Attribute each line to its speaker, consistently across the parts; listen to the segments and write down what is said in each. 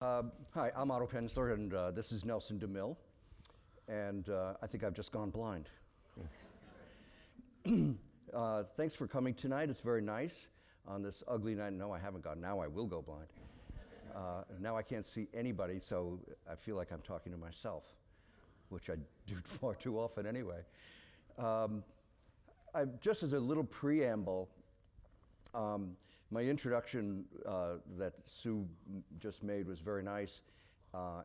Speaker 1: Hi, I'm Otto Penzler, and this is Nelson DeMille, and I think I've just gone blind. Thanks for coming tonight. It's very nice on this ugly night. No, I haven't gone. Now I will go blind. Now I can't see anybody, so I feel like I'm talking to myself, which I do far too often anyway. Just as a little preamble, my introduction that Sue just made was very nice,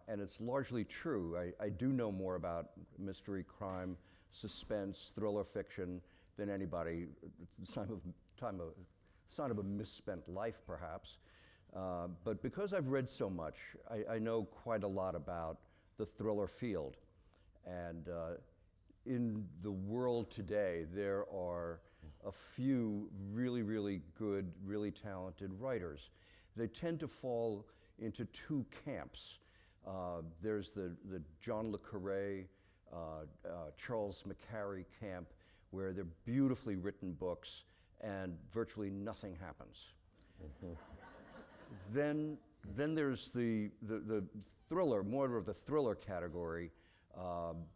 Speaker 1: and it's largely true. I do know more about mystery, crime, suspense, thriller fiction than anybody. It's a sign of a misspent life, perhaps. But because I've read so much, I know quite a lot about the thriller field. And in the world today, there are a few really, really good, really talented writers. They tend to fall into two camps. There's the John le Carré, Charles McCarry camp, where they're beautifully written books and virtually nothing happens. Then there's the thriller, more of the thriller category,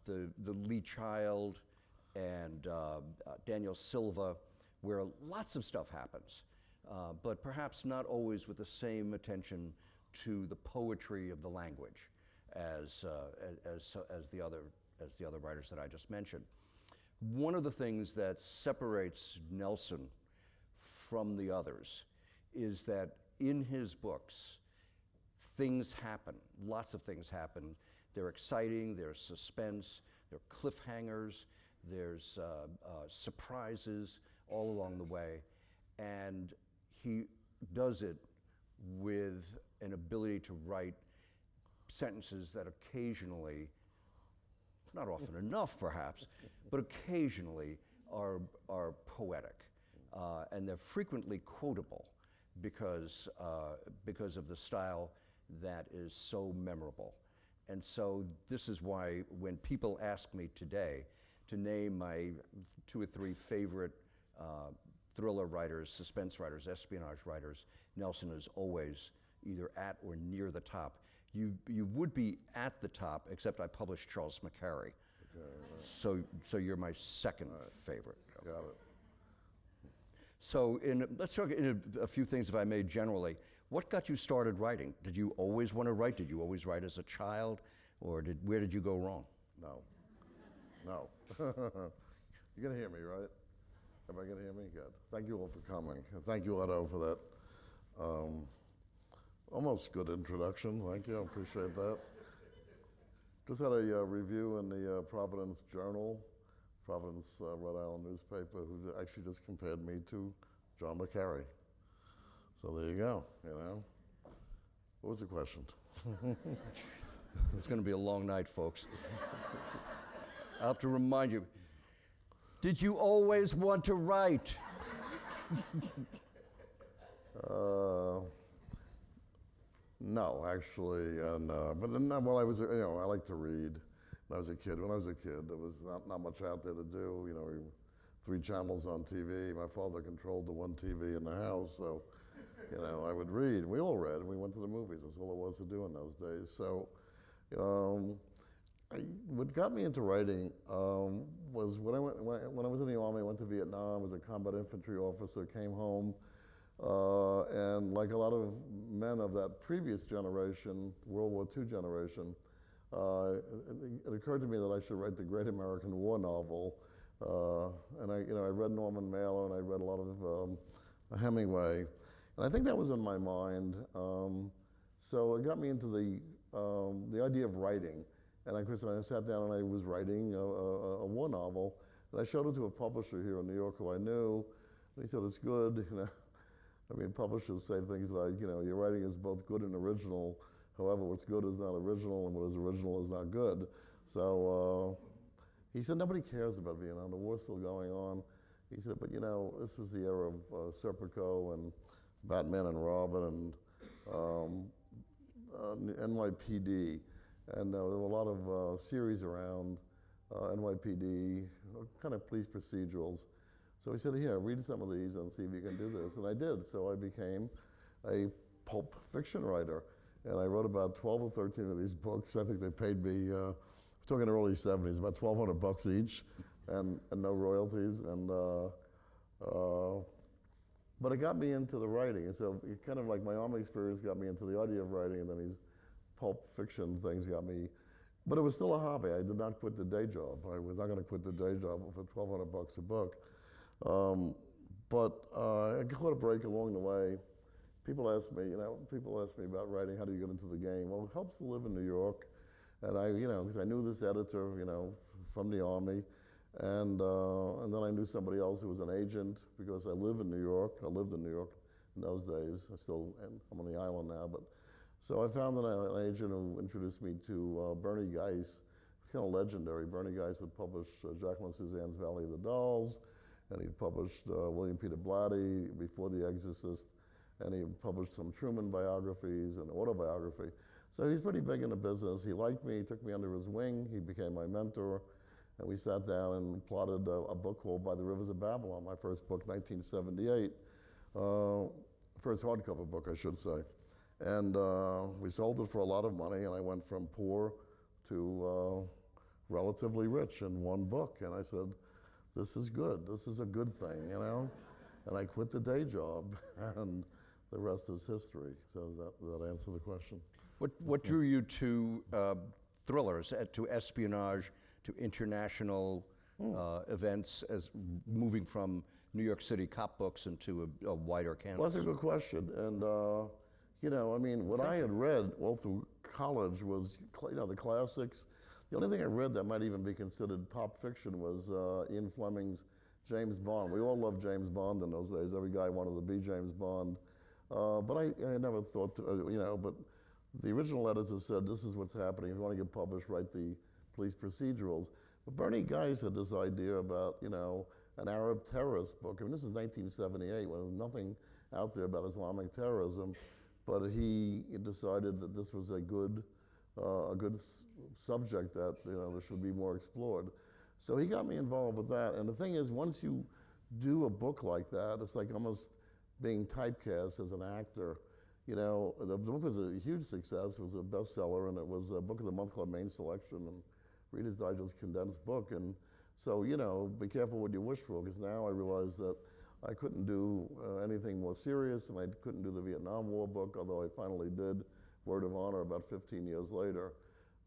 Speaker 1: the Lee Child and Daniel Silva, where lots of stuff happens, but perhaps not always with the same attention to the poetry of the language as the other writers that I just mentioned. One of the things that separates Nelson from the others is that in his books, things happen. Lots of things happen. They're exciting, there's suspense, there are cliffhangers, there's surprises all along the way. And he does it with an ability to write sentences that occasionally, not often enough perhaps, but occasionally are poetic. And they're frequently quotable because of the style that is so memorable. And so this is why when people ask me today to name my 2 or 3 favorite thriller writers, suspense writers, espionage writers, Nelson is always either at or near the top. You would be at the top, except I published Charles McCarry. Okay, right. So you're my second favorite.
Speaker 2: Got it.
Speaker 1: So let's talk in a few things, if I may, generally. What got you started writing? Did you always want to write? Did you always write as a child? Or where did you go wrong?
Speaker 2: No. You're going to hear me, right? Am I going to hear me? Good. Thank you all for coming. And thank you, Otto, for that almost good introduction. Thank you. I appreciate that. Just had a review in the Providence Journal, Providence, Rhode Island newspaper, who actually just compared me to John le Carré. So there you go, you know. What was the question?
Speaker 1: It's going to be a long night, folks. I'll have to remind you, did you always want to write?
Speaker 2: No, actually, but then, well, I was, I like to read. When I was a kid, there was not much out there to do. 3 channels on TV. My father controlled the 1 TV in the house, so, I would read. We all read, and we went to the movies. That's all it was to do in those days. So, what got me into writing was when I was in the Army. I went to Vietnam. I was a combat infantry officer. Came home, and like a lot of men of that previous generation, World War II generation. It occurred to me that I should write the Great American War novel, and I read Norman Mailer and I read a lot of Hemingway, and I think that was in my mind. So it got me into the idea of writing, and I sat down and I was writing a war novel, and I showed it to a publisher here in New York who I knew, and he said, "It's good." I mean, publishers say things like, your writing is both good and original. However, what's good is not original, and what is original is not good. So he said, nobody cares about Vietnam. The war's still going on. He said, but this was the era of Serpico and Batman and Robin and NYPD. And there were a lot of series around NYPD, kind of police procedurals. So he said, here, read some of these and see if you can do this. And I did. So I became a pulp fiction writer. and I wrote about 12 or 13 of these books. I think they paid me, we're talking early 70s, about $1,200 each, and no royalties. But it got me into the writing, and so it kind of like my Army experience got me into the idea of writing, and then these pulp fiction things got me. But it was still a hobby. I did not quit the day job. I was not going to quit the day job for $1,200 a book. But I caught a break along the way. People ask me about writing. How do you get into the game? Well, it helps to live in New York, and because I knew this editor, from the Army, and then I knew somebody else who was an agent because I live in New York. I lived in New York in those days. I'm on the island now, but so I found an agent who introduced me to Bernie Geis. It's kind of legendary. Bernie Geis had published Jacqueline Suzanne's Valley of the Dolls, and he published William Peter Blatty before The Exorcist, and he published some Truman biographies and autobiography. So he's pretty big in the business. He liked me, he took me under his wing, he became my mentor, and we sat down and plotted a book called By the Rivers of Babylon, my first book, 1978. First hardcover book, I should say. And we sold it for a lot of money, and I went from poor to relatively rich in one book. And I said, this is good. This is a good thing, And I quit the day job, and the rest is history. So does that answer the question?
Speaker 1: What drew you to thrillers, to espionage, to international events, as moving from New York City cop books into a wider canvas?
Speaker 2: Well, that's a good question. And, what I had read all through college was, the classics. The only thing I read that might even be considered pop fiction was Ian Fleming's James Bond. We all loved James Bond in those days. Every guy wanted to be James Bond. But I never thought, but the original editor said, this is what's happening. If you want to get published, write the police procedurals. But Bernie Geis had this idea about, an Arab terrorist book. I mean, this is 1978, when there was nothing out there about Islamic terrorism. But he decided that this was a good subject that, there should be more explored. So he got me involved with that. And the thing is, once you do a book like that, it's like almost being typecast as an actor. The book was a huge success. It was a bestseller, and it was a Book of the Month Club main selection and Reader's Digest condensed book. And so, be careful what you wish for, because now I realize that I couldn't do anything more serious, and I couldn't do the Vietnam War book, although I finally did Word of Honor about 15 years later.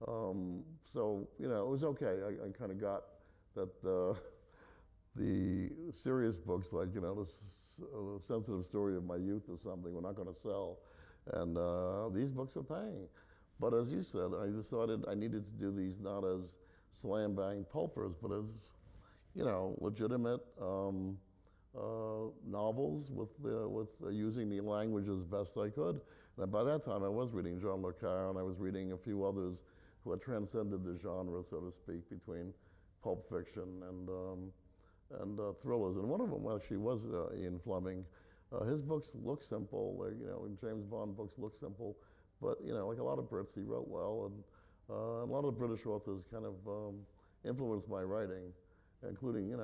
Speaker 2: So, it was okay. I kind of got that the serious books, like, the sensitive story of my youth or something, were not going to sell. And these books were paying. But as you said, I decided I needed to do these not as slam bang pulpers, but as, legitimate novels with using the language as best I could. And by that time, I was reading John le Carre, and I was reading a few others who had transcended the genre, so to speak, between pulp fiction and thrillers. And one of them actually was Ian Fleming. His books look simple. James Bond books look simple, but like a lot of Brits, he wrote well, and a lot of the British authors kind of influenced my writing, including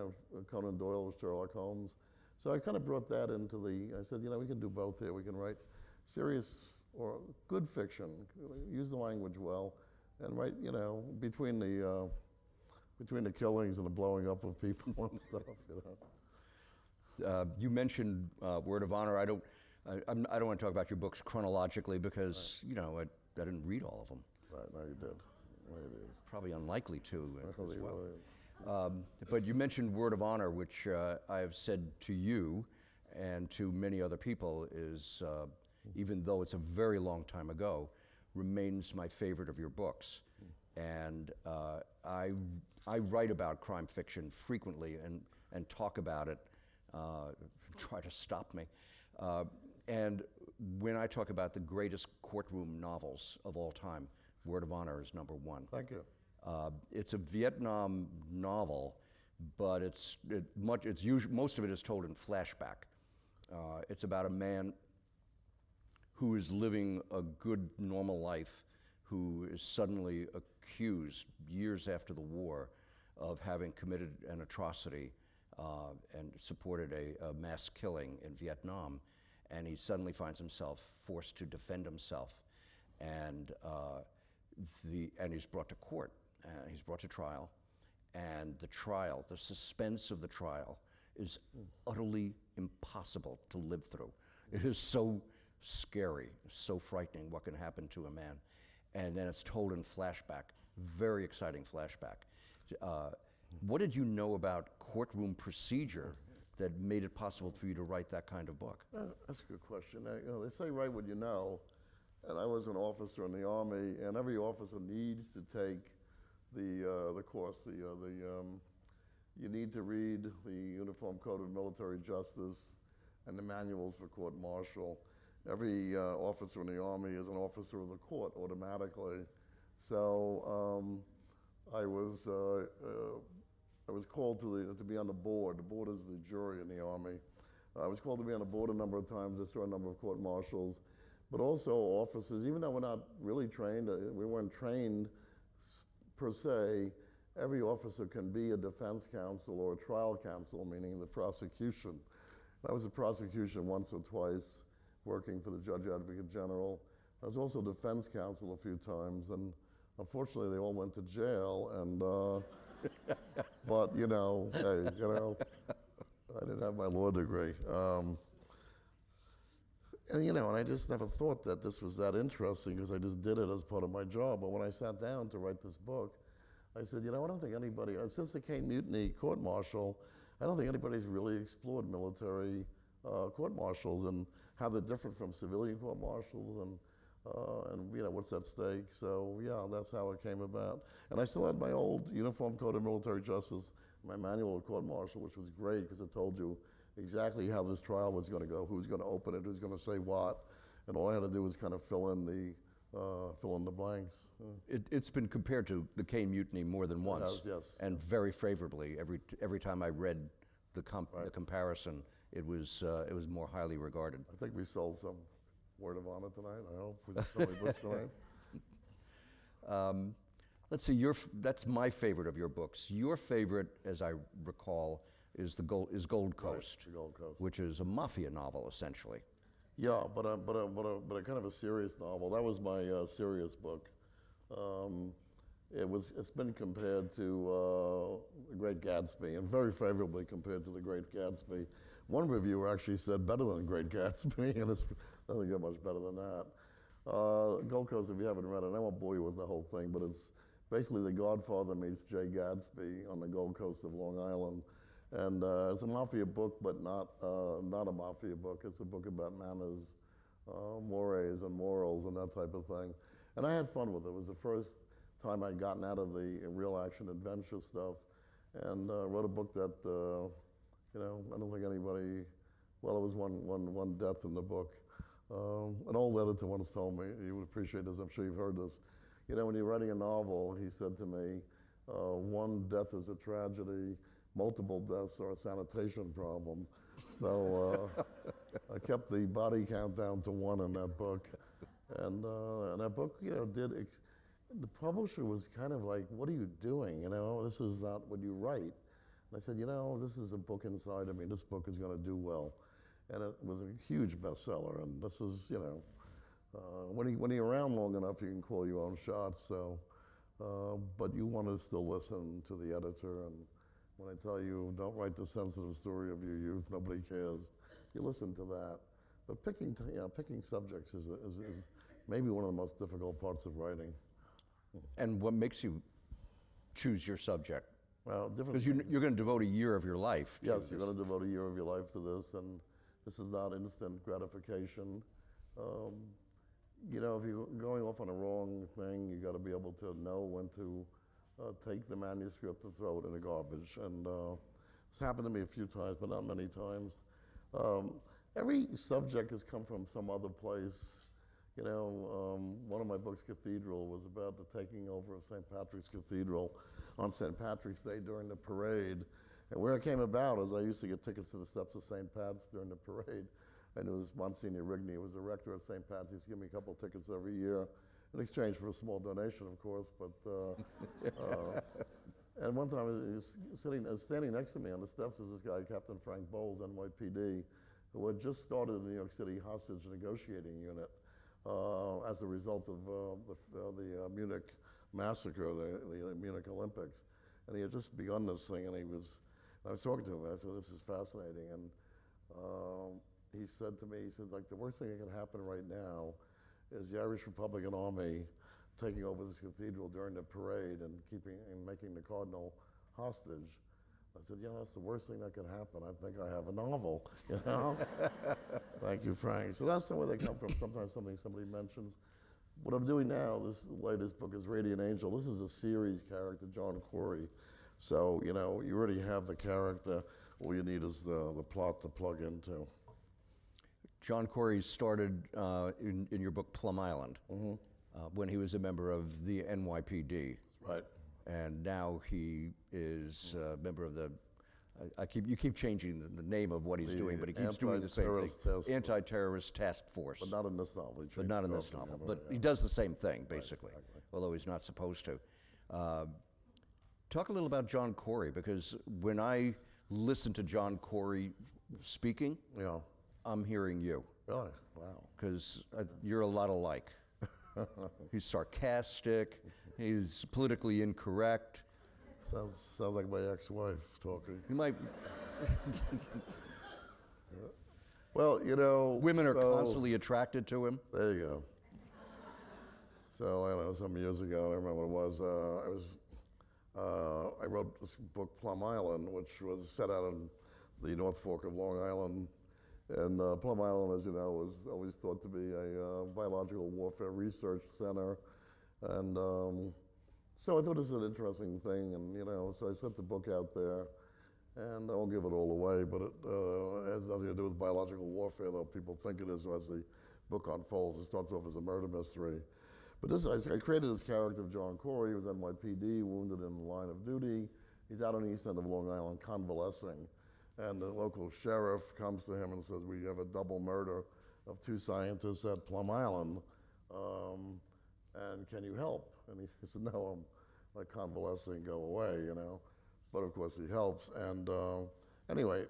Speaker 2: Conan Doyle with Sherlock Holmes. So I kind of brought that into I said, we can do both here. We can write serious or good fiction, use the language well, and write, between the killings and the blowing up of people and stuff,
Speaker 1: You mentioned Word of Honor. I don't want to talk about your books chronologically because I didn't read all of them.
Speaker 2: Right, no, you did. No, you did.
Speaker 1: Probably unlikely to as well.
Speaker 2: Really.
Speaker 1: But you mentioned Word of Honor, which I have said to you and to many other people is, even though it's a very long time ago, remains my favorite of your books. And I write about crime fiction frequently and talk about it, try to stop me. And when I talk about the greatest courtroom novels of all time, Word of Honor is number one.
Speaker 2: Thank you.
Speaker 1: It's a Vietnam novel, but most of it is told in flashback. It's about a man who is living a good, normal life, who is suddenly accused years after the war of having committed an atrocity and supported a mass killing in Vietnam, and he suddenly finds himself forced to defend himself. and and he's brought to court, and he's brought to trial, and the suspense of the trial is utterly impossible to live through. It is so scary, so frightening what can happen to a man. And then it's told in flashback, very exciting flashback. What did you know about courtroom procedure that made it possible for you to write that kind of book?
Speaker 2: That's a good question. They say write what you know, and I was an officer in the Army, and every officer needs to take the course. You need to read the Uniform Code of Military Justice and the manuals for court martial. Every officer in the Army is an officer of the court automatically. So I was called to be on the board. The board is the jury in the Army. I was called to be on the board a number of times. I saw a number of court martials, but also officers. Even though we're not really trained, we weren't trained per se. Every officer can be a defense counsel or a trial counsel, meaning the prosecution. I was a prosecution once or twice, working for the Judge Advocate General. I was also defense counsel a few times, and unfortunately they all went to jail. And but hey, I didn't have my law degree, and I just never thought that this was that interesting because I just did it as part of my job. But when I sat down to write this book, I said, I don't think anybody, since the Caine Mutiny court-martial, I don't think anybody's really explored military court-martials and how they're different from civilian court-martials and what's at stake. So yeah, that's how it came about. And I still had my old Uniform Code of Military Justice, my manual of court-martial, which was great because it told you exactly how this trial was going to go, who's going to open it, who's going to say what, and all I had to do was kind of fill in the blanks.
Speaker 1: It's been compared to the Caine Mutiny more than once,
Speaker 2: yes.
Speaker 1: And very favorably. Every time I read the comparison, it was more highly regarded.
Speaker 2: I think we sold some word of honor tonight. I hope we sold any books tonight.
Speaker 1: Let's see. That's my favorite of your books. Your favorite, as I recall, is Gold Coast,
Speaker 2: right, Gold Coast,
Speaker 1: which is a mafia novel essentially.
Speaker 2: Yeah, but a kind of a serious novel. That was my serious book. It's been compared to The Great Gatsby, and very favorably compared to The Great Gatsby. One reviewer actually said better than Great Gatsby, and it doesn't get much better than that. Gold Coast, if you haven't read it, I won't bore you with the whole thing, but it's basically The Godfather meets Jay Gatsby on the Gold Coast of Long Island. And it's a mafia book, but not a mafia book. It's a book about manners, mores and morals and that type of thing. And I had fun with it. It was the first time I'd gotten out of the real action adventure stuff, and wrote a book that, I don't think anybody, well, it was one death in the book. An old editor once told me, you would appreciate this, I'm sure you've heard this, when you're writing a novel, he said to me, one death is a tragedy, multiple deaths are a sanitation problem. So I kept the body count down to 1 in that book. And that book, the publisher was kind of like, what are you doing? This is not what you write. And I said, this is a book inside of me. This book is going to do well. And it was a huge bestseller. And this is, when you're around long enough, you can call your own shots. So, but you want to still listen to the editor. And when I tell you, don't write the sensitive story of your youth, nobody cares. You listen to that. But picking subjects is maybe one of the most difficult parts of writing.
Speaker 1: And what makes you choose your subject?
Speaker 2: Well, different.
Speaker 1: Because you're going to devote a year of your life to
Speaker 2: Yes,
Speaker 1: this.
Speaker 2: you're going to devote a year of your life to this, and this is not instant gratification. If you're going off on a wrong thing, you got to be able to know when to take the manuscript and throw it in the garbage. And it's happened to me a few times, but not many times. Every subject has come from some other place. One of my books, Cathedral, was about the taking over of St. Patrick's Cathedral on St. Patrick's Day during the parade. And where it came about is I used to get tickets to the steps of St. Pat's during the parade. And it was Monsignor Rigney, who was the rector at St. Pat's. He used to give me a couple of tickets every year in exchange for a small donation, of course. But and one time, I was standing next to me on the steps was this guy, Captain Frank Bowles, NYPD, who had just started the New York City hostage negotiating unit. as a result of the Munich massacre, the Munich Olympics. And he had just begun this thing, and I was talking to him, and I said, this is fascinating. And he said to me, he said, like, the worst thing that can happen right now is the Irish Republican Army taking over this cathedral during the parade and making the cardinal hostage. I said, that's the worst thing that could happen. I think I have a novel, Thank you, Frank. So that's where they come from. Sometimes somebody mentions. What I'm doing now, this latest book is Radiant Angel. This is a series character, John Corey. So, you already have the character. All you need is the plot to plug into.
Speaker 1: John Corey started in your book Plum Island when he was a member of the NYPD.
Speaker 2: Right.
Speaker 1: And now he is a member of the, you keep changing the name of what he's doing, but he keeps doing the same thing. Anti-terrorist task force.
Speaker 2: But not in this novel.
Speaker 1: But not in this novel. But he does the same thing, basically,
Speaker 2: right, exactly.
Speaker 1: Although he's not supposed to. Talk a little about John Corey, because when I listen to John Corey speaking, I'm hearing you.
Speaker 2: Really? Wow.
Speaker 1: Because you're a lot alike. He's sarcastic. He's politically incorrect.
Speaker 2: Sounds like my ex-wife talking.
Speaker 1: You might.
Speaker 2: Well,
Speaker 1: Women are constantly attracted to him.
Speaker 2: There you go. So I don't know, some years ago, I don't remember what it was. I wrote this book, Plum Island, which was set out in the North Fork of Long Island. And Plum Island, as you know, was always thought to be a biological warfare research center. And so I thought this was an interesting thing, and so I sent the book out there, and I won't give it all away, but it has nothing to do with biological warfare, though people think it is as the book unfolds. It starts off as a murder mystery. But I created this character of John Corey, who was NYPD, wounded in the line of duty. He's out on the east end of Long Island convalescing, and the local sheriff comes to him and says, we have a double murder of 2 scientists at Plum Island. And can you help? And he said, no, I'm like convalescing, go away, But of course he helps. And anyway,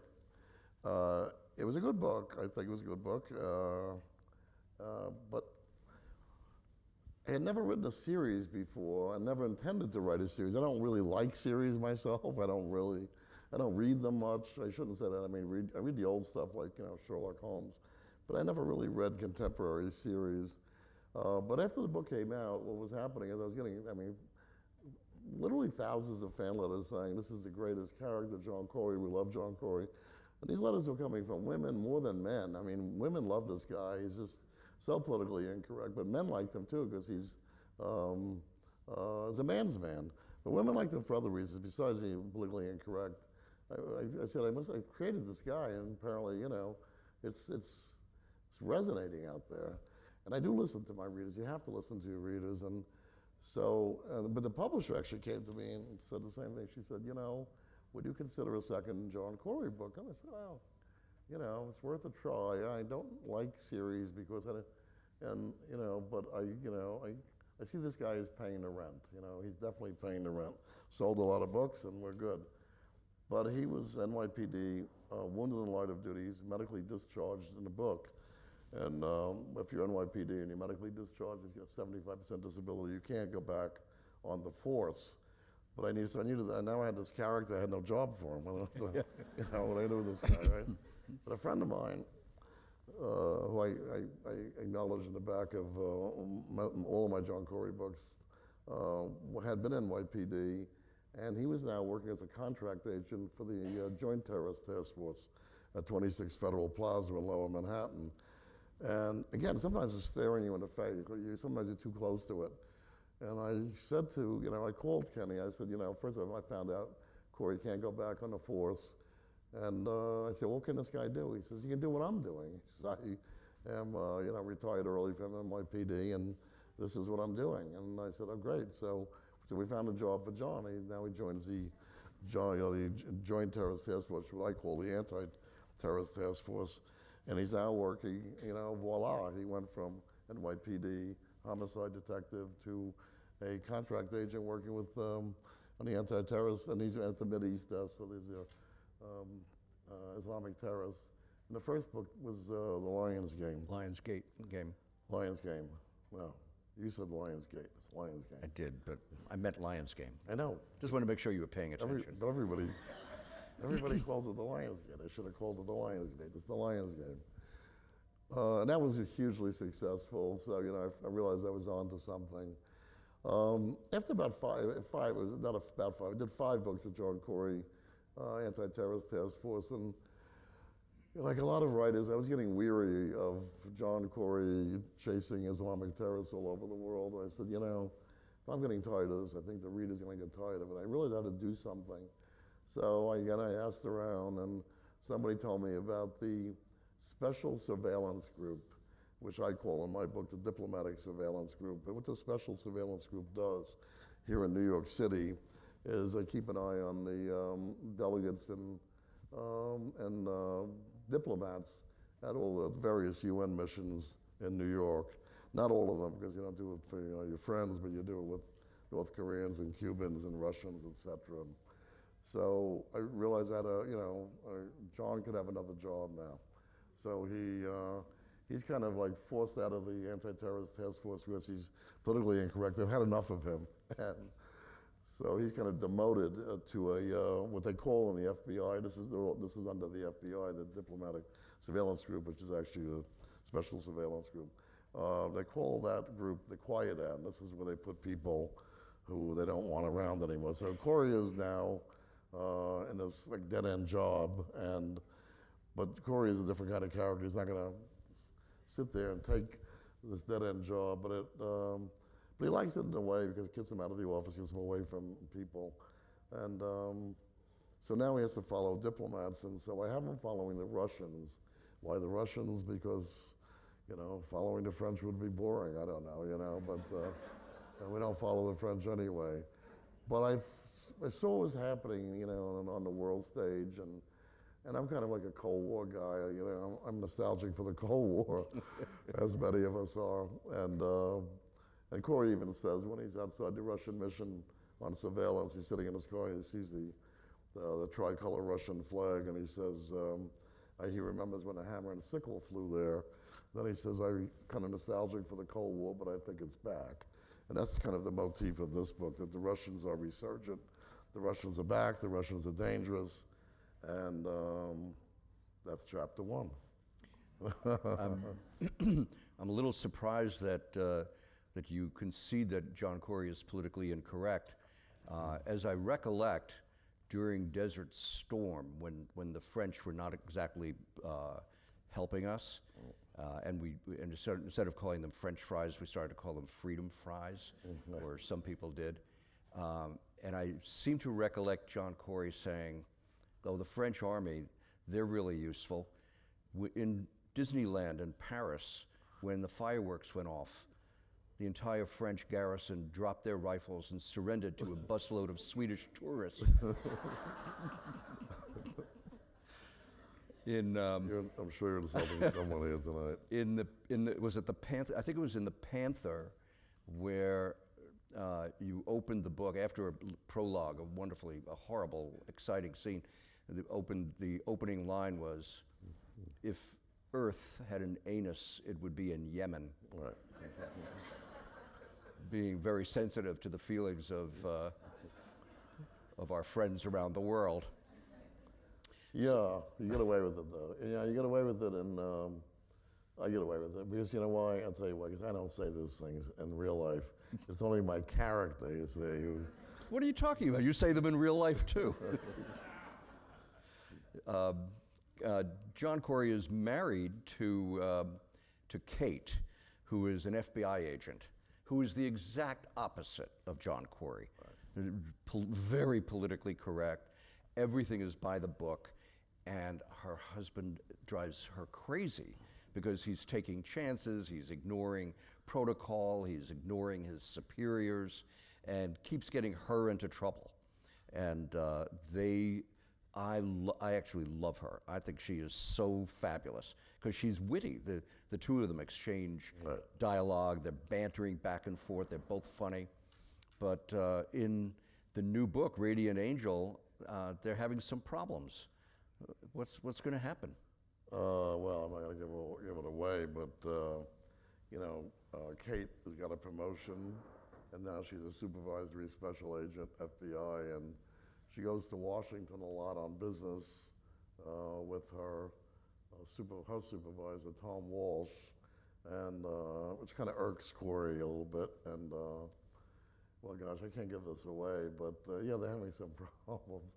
Speaker 2: it was a good book. I think it was a good book. But I had never written a series before. I never intended to write a series. I don't really like series myself. I don't read them much. I shouldn't say that. I mean, I read the old stuff like, Sherlock Holmes. But I never really read contemporary series. But after the book came out, what was happening is I was getting, literally thousands of fan letters saying, this is the greatest character, John Corey, we love John Corey. And these letters were coming from women more than men. I mean, women love this guy. He's just so politically incorrect, but men liked him too because he's a man's man. But women liked him for other reasons besides being politically incorrect. I said, I created this guy, and apparently, it's resonating out there. And I do listen to my readers. You have to listen to your readers. And so, but the publisher actually came to me and said the same thing. She said, would you consider a second John Corey book? And I said, well, it's worth a try. I don't like series because but I see this guy is paying the rent. He's definitely paying the rent. Sold a lot of books, and we're good. But he was NYPD, wounded in the line of duty. He's medically discharged in the book. And if you're NYPD and you're medically discharged, you get 75% disability. You can't go back on the force. But I needed, now I had this character. I had no job for him. What do I do with this guy, right? But a friend of mine, who I acknowledge in the back of all of my John Corey books, had been in NYPD, and he was now working as a contract agent for the Joint Terrorist Task Force at 26 Federal Plaza in Lower Manhattan. And again, sometimes it's staring you in the face. Sometimes you're too close to it. And I said to, I called Kenny. I said, first of all, I found out Corey can't go back on the force. And I said, what can this guy do? He says, he can do what I'm doing. He says, I am, retired early from NYPD, and this is what I'm doing. And I said, oh, great. So we found a job for John. Now he joins the Joint Terrorist Task Force, what I call the Anti-Terrorist Task Force. And he's now working, voila. He went from NYPD homicide detective to a contract agent working with on the anti-terrorists, and he's at the Mideast desk, so these are Islamic terrorists. And the first book was The Lion's Game.
Speaker 1: Lionsgate game.
Speaker 2: Lions game. Well, you said Lions Gate. It's Lions game.
Speaker 1: I did, but I meant Lions game.
Speaker 2: I know.
Speaker 1: Just want to make sure you were paying attention.
Speaker 2: But everybody calls it the Lions Gate. I should have called it the Lions Gate. It's the Lions game. And that was hugely successful. So, I realized I was on to something. After about five, it was not about five, I did 5 books with John Corey, Anti-Terrorist Task Force. And like a lot of writers, I was getting weary of John Corey chasing Islamic terrorists all over the world. And I said, if I'm getting tired of this, I think the reader's going to get tired of it. I realized I had to do something. So I asked around, and somebody told me about the Special Surveillance Group, which I call in my book the Diplomatic Surveillance Group. And what the Special Surveillance Group does here in New York City is they keep an eye on the delegates and diplomats at all the various UN missions in New York. Not all of them, because you don't do it for your friends, but you do it with North Koreans and Cubans and Russians, etc. So I realized that John could have another job now. So he's kind of like forced out of the Anti-Terrorist Task Force because he's politically incorrect. They've had enough of him. And so he's kind of demoted to a what they call in the FBI. This is under the FBI, the Diplomatic Surveillance Group, which is actually the Special Surveillance Group. They call that group the Quiet End. This is where they put people who they don't want around anymore. So Corey is now in this like dead-end job, but Corey is a different kind of character. He's not going to sit there and take this dead-end job, but he likes it in a way because it gets him out of the office, gets him away from people. And so now he has to follow diplomats, and so I have him following the Russians. Why the Russians? Because, following the French would be boring. I don't know, but and we don't follow the French anyway. But I saw what was happening, on the world stage, and I'm kind of like a Cold War guy. I'm nostalgic for the Cold War, as many of us are. And Corey even says when he's outside the Russian mission on surveillance, he's sitting in his car, he sees the tricolor Russian flag, and he says, he remembers when the hammer and sickle flew there. Then he says, I'm kind of nostalgic for the Cold War, but I think it's back. And that's kind of the motif of this book, that the Russians are resurgent, the Russians are back, the Russians are dangerous, and that's chapter 1.
Speaker 1: I'm a little surprised that you concede that John Corey is politically incorrect. As I recollect, during Desert Storm, when the French were not exactly helping us, and instead of calling them French fries, we started to call them freedom fries, or some people did. And I seem to recollect John Corey saying, the French army, they're really useful. In Disneyland in Paris, when the fireworks went off, the entire French garrison dropped their rifles and surrendered to a busload of Swedish tourists.
Speaker 2: I'm sure you're insulting someone here tonight.
Speaker 1: Was it the Panther? I think it was in the Panther, where you opened the book after a prologue, a horrible, exciting scene. The opening line was, "If Earth had an anus, it would be in Yemen."
Speaker 2: Right.
Speaker 1: Being very sensitive to the feelings of our friends around the world.
Speaker 2: Yeah, you get away with it though. Yeah, you get away with it, and I get away with it because you know why? I'll tell you why. Because I don't say those things in real life. It's only my character, you see.
Speaker 1: What are you talking about? You say them in real life too. John Corey is married to Kate, who is an FBI agent, who is the exact opposite of John Corey. Right. Very politically correct. Everything is by the book, and her husband drives her crazy because he's taking chances, he's ignoring protocol, he's ignoring his superiors, and keeps getting her into trouble. And I actually love her. I think she is so fabulous because she's witty. The two of them exchange dialogue. They're bantering back and forth. They're both funny. But in the new book, Radiant Angel, they're having some problems. What's going to happen?
Speaker 2: Well, I'm not going to give it away, but Kate has got a promotion, and now she's a supervisory special agent, FBI, and she goes to Washington a lot on business with her supervisor, Tom Walsh, and which kind of irks Corey a little bit. And well, gosh, I can't give this away, but yeah, they're having some problems,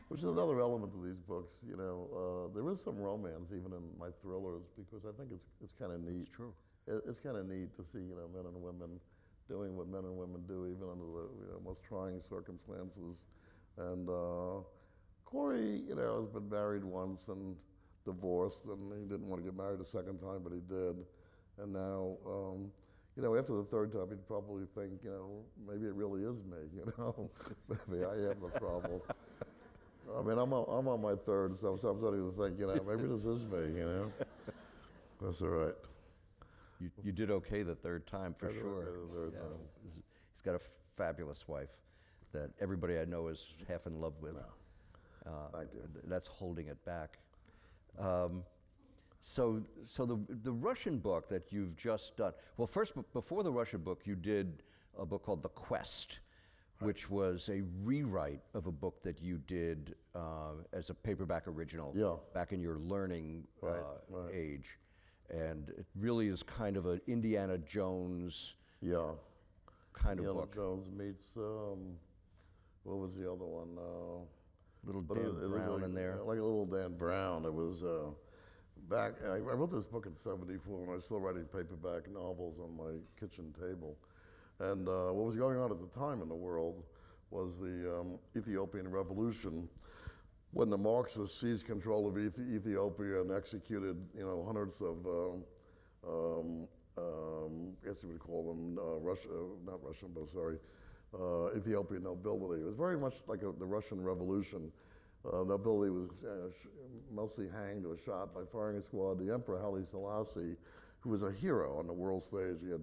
Speaker 2: which is another element of these books. There is some romance even in my thrillers because I think it's kind of neat.
Speaker 1: It's true.
Speaker 2: It's kind of neat to see men and women doing what men and women do, even under the most trying circumstances. And Corey, has been married once and divorced, and he didn't want to get married a second time, but he did. And now, after the third time, he'd probably think, maybe it really is me, maybe I am the problem. I mean, I'm on my third, so I'm starting to think, maybe this is me, That's all right.
Speaker 1: You did okay the third time, for sure.
Speaker 2: Okay the third time.
Speaker 1: He's got a fabulous wife that everybody I know is half in love with.
Speaker 2: Thank you.
Speaker 1: That's holding it back. So the Russian book that you've just done, well, first, before the Russian book, you did a book called The Quest, which was a rewrite of a book that you did as a paperback original back in your learning age. And it really is kind of an Indiana Jones kind of book.
Speaker 2: Indiana Jones meets, what was the other one?
Speaker 1: Little Dan Brown in there.
Speaker 2: Like a little Dan Brown. It was back, I wrote this book in '74 when I was still writing paperback novels on my kitchen table. And what was going on at the time in the world was the Ethiopian Revolution, when the Marxists seized control of Ethiopia and executed, hundreds of, I guess you would call them Ethiopian nobility. It was very much like the Russian Revolution. Nobility was mostly hanged or shot by firing squad. The Emperor Haile Selassie, who was a hero on the world stage, he had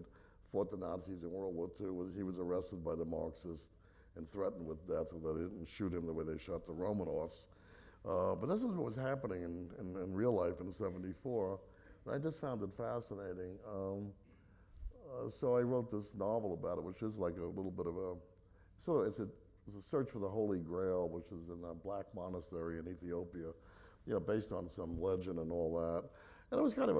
Speaker 2: fought the Nazis in World War II, he was arrested by the Marxists and threatened with death if they didn't shoot him the way they shot the Romanovs. But this is what was happening in real life in '74, and I just found it fascinating. So I wrote this novel about it, which is like a little bit of it's a search for the Holy Grail, which is in a black monastery in Ethiopia, based on some legend and all that. And it was kind of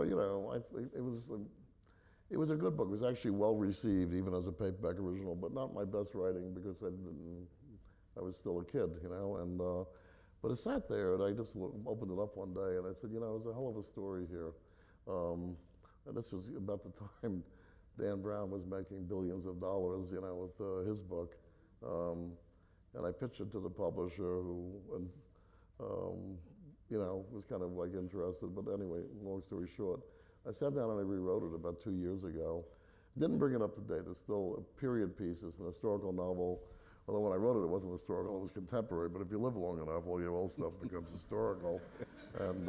Speaker 2: it was a good book. It was actually well received, even as a paperback original, but not my best writing because I was still a kid, and. But it sat there, and I just opened it up one day, and I said, there's a hell of a story here. And this was about the time Dan Brown was making billions of dollars, with his book. And I pitched it to the publisher, who, was kind of like interested. But anyway, long story short, I sat down and I rewrote it about 2 years ago. Didn't bring it up to date. It's still a period piece. It's an historical novel. Although when I wrote it, it wasn't historical, it was contemporary. But if you live long enough, all your old stuff becomes historical. And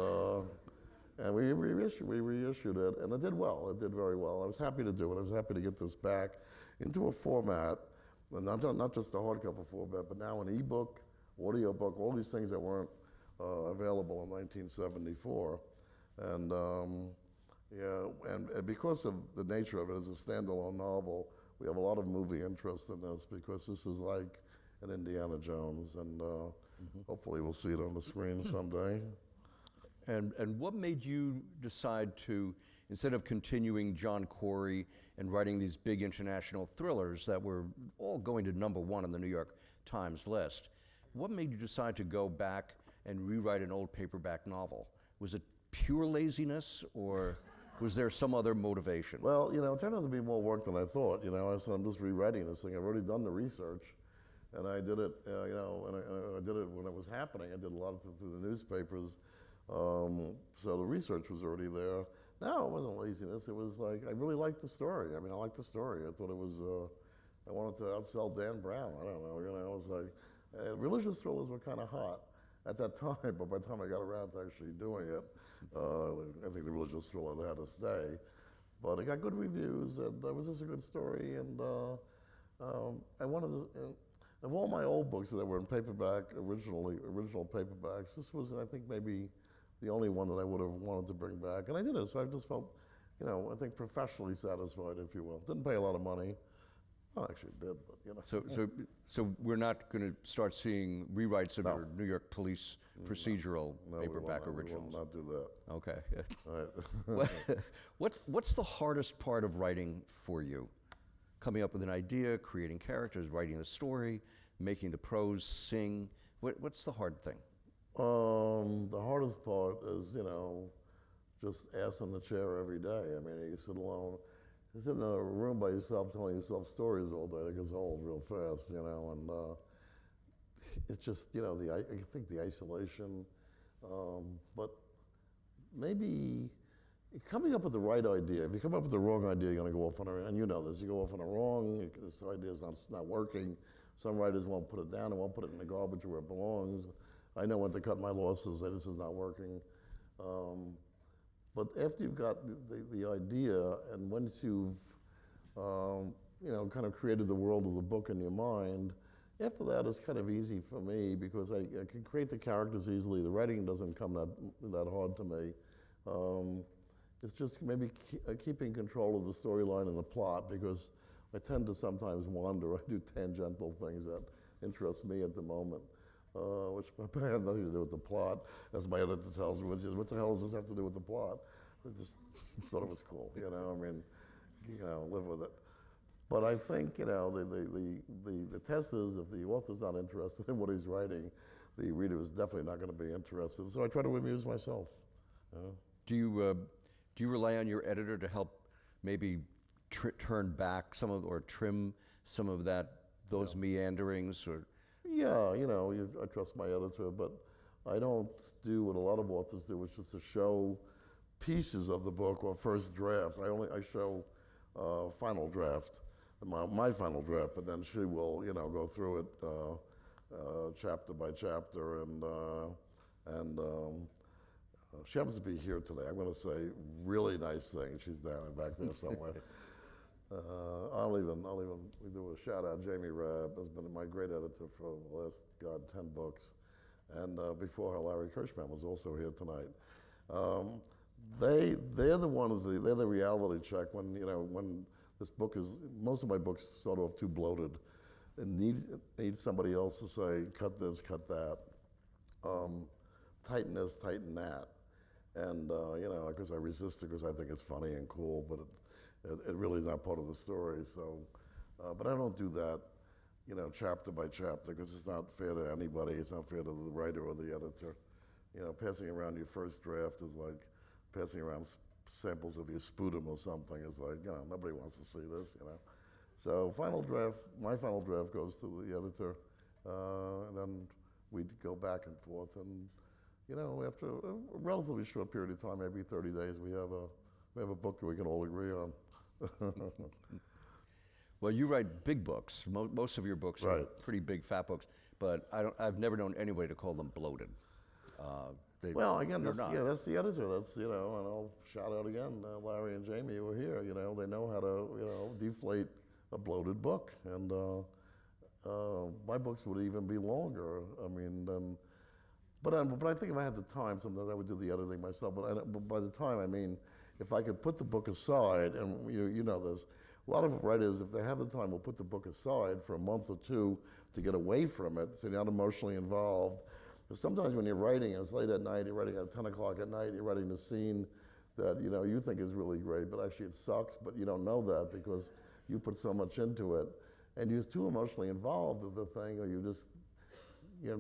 Speaker 2: we reissued it, and it did well. It did very well. I was happy to do it. I was happy to get this back into a format, and not just a hardcover format, but now an ebook, audiobook, all these things that weren't available in 1974. And and because of the nature of it as a standalone novel, we have a lot of movie interest in this because this is like an Indiana Jones, and hopefully we'll see it on the screen someday.
Speaker 1: And what made you decide to, instead of continuing John Corey and writing these big international thrillers that were all going to #1 on the New York Times list, what made you decide to go back and rewrite an old paperback novel? Was it pure laziness, or was there some other motivation?
Speaker 2: Well, it turned out to be more work than I thought. I said, I'm just rewriting this thing. I've already done the research, and I did it, and I did it when it was happening. I did a lot of it through the newspapers. So the research was already there. No, it wasn't laziness. It was like, I really liked the story. I mean, I liked the story. I thought it was, I wanted to outsell Dan Brown. I don't know, it was like, religious thrillers were kind of hot at that time, but by the time I got around to actually doing it, I think the religious thriller had its day. But it got good reviews, and it was just a good story. And I wanted to, of all my old books that were in paperback, original paperbacks, this was, I think, maybe the only one that I would have wanted to bring back. And I did it, so I just felt I think professionally satisfied, if you will. Didn't pay a lot of money. Well, actually it did, but
Speaker 1: So we're not going to start seeing rewrites of
Speaker 2: No.
Speaker 1: your New York police procedural
Speaker 2: No,
Speaker 1: paperback
Speaker 2: we
Speaker 1: originals.
Speaker 2: will not do that.
Speaker 1: Okay.
Speaker 2: All right.
Speaker 1: What's the hardest part of writing for you? Coming up with an idea, creating characters, writing the story, making the prose sing. What's the hard thing?
Speaker 2: The hardest part is, just ass in the chair every day. I mean, you sit alone, you sit in a room by yourself telling yourself stories all day. It gets old real fast, and it's just, I think the isolation, but maybe coming up with the right idea. If you come up with the wrong idea, you're going to go off on and you know this, you go off on a wrong, this idea is not working. Some writers won't put it down and won't put it in the garbage where it belongs. I know when to cut my losses, say this is not working. But after you've got the idea, and once you've kind of created the world of the book in your mind, after that it's kind of easy for me because I can create the characters easily. The writing doesn't come that hard to me. It's just maybe keeping control of the storyline and the plot because I tend to sometimes wander. I do tangential things that interest me at the moment. Which have nothing to do with the plot, as my editor tells me, which is, what the hell does this have to do with the plot? I just thought it was cool, live with it. But I think, the test is if the author's not interested in what he's writing, the reader is definitely not going to be interested. So I try to amuse myself.
Speaker 1: Do you rely on your editor to help maybe turn back or trim some of those meanderings or?
Speaker 2: Yeah, I trust my editor, but I don't do what a lot of authors do, which is to show pieces of the book or first drafts. I show final draft, my final draft, but then she will, go through it chapter by chapter, and she happens to be here today. I'm going to say really nice things. She's down back there somewhere. I'll even do a shout out. Jamie Rabb has been my great editor for the last 10 books, and before her, Larry Kirschman was also here tonight. They're the ones. They're the reality check when this book is. Most of my books start off too bloated, and need somebody else to say cut this, cut that, tighten this, tighten that, and because I resist it because I think it's funny and cool, but it really is not part of the story. So, but I don't do that, chapter by chapter, because it's not fair to anybody. It's not fair to the writer or the editor. Passing around your first draft is like passing around samples of your sputum or something. It's like, nobody wants to see this, So my final draft goes to the editor, and then we go back and forth. And, after a relatively short period of time, maybe 30 days, we have a book that we can all agree on.
Speaker 1: Well, you write big books. Most of your books are pretty big, fat books, but I've never known anybody to call them bloated.
Speaker 2: Well, again, that's the editor. That's, and I'll shout out again, Larry and Jamie who are here. They know how to, deflate a bloated book. And my books would even be longer. I mean, but I think if I had the time, sometimes I would do the editing myself. But by the time, I mean, if I could put the book aside, and you know this, a lot of writers, if they have the time, will put the book aside for a month or two to get away from it, so you're not emotionally involved. But sometimes when you're writing, it's late at night, you're writing at 10 o'clock at night, you're writing the scene that you think is really great, but actually it sucks, but you don't know that because you put so much into it. And you're too emotionally involved with the thing, or you just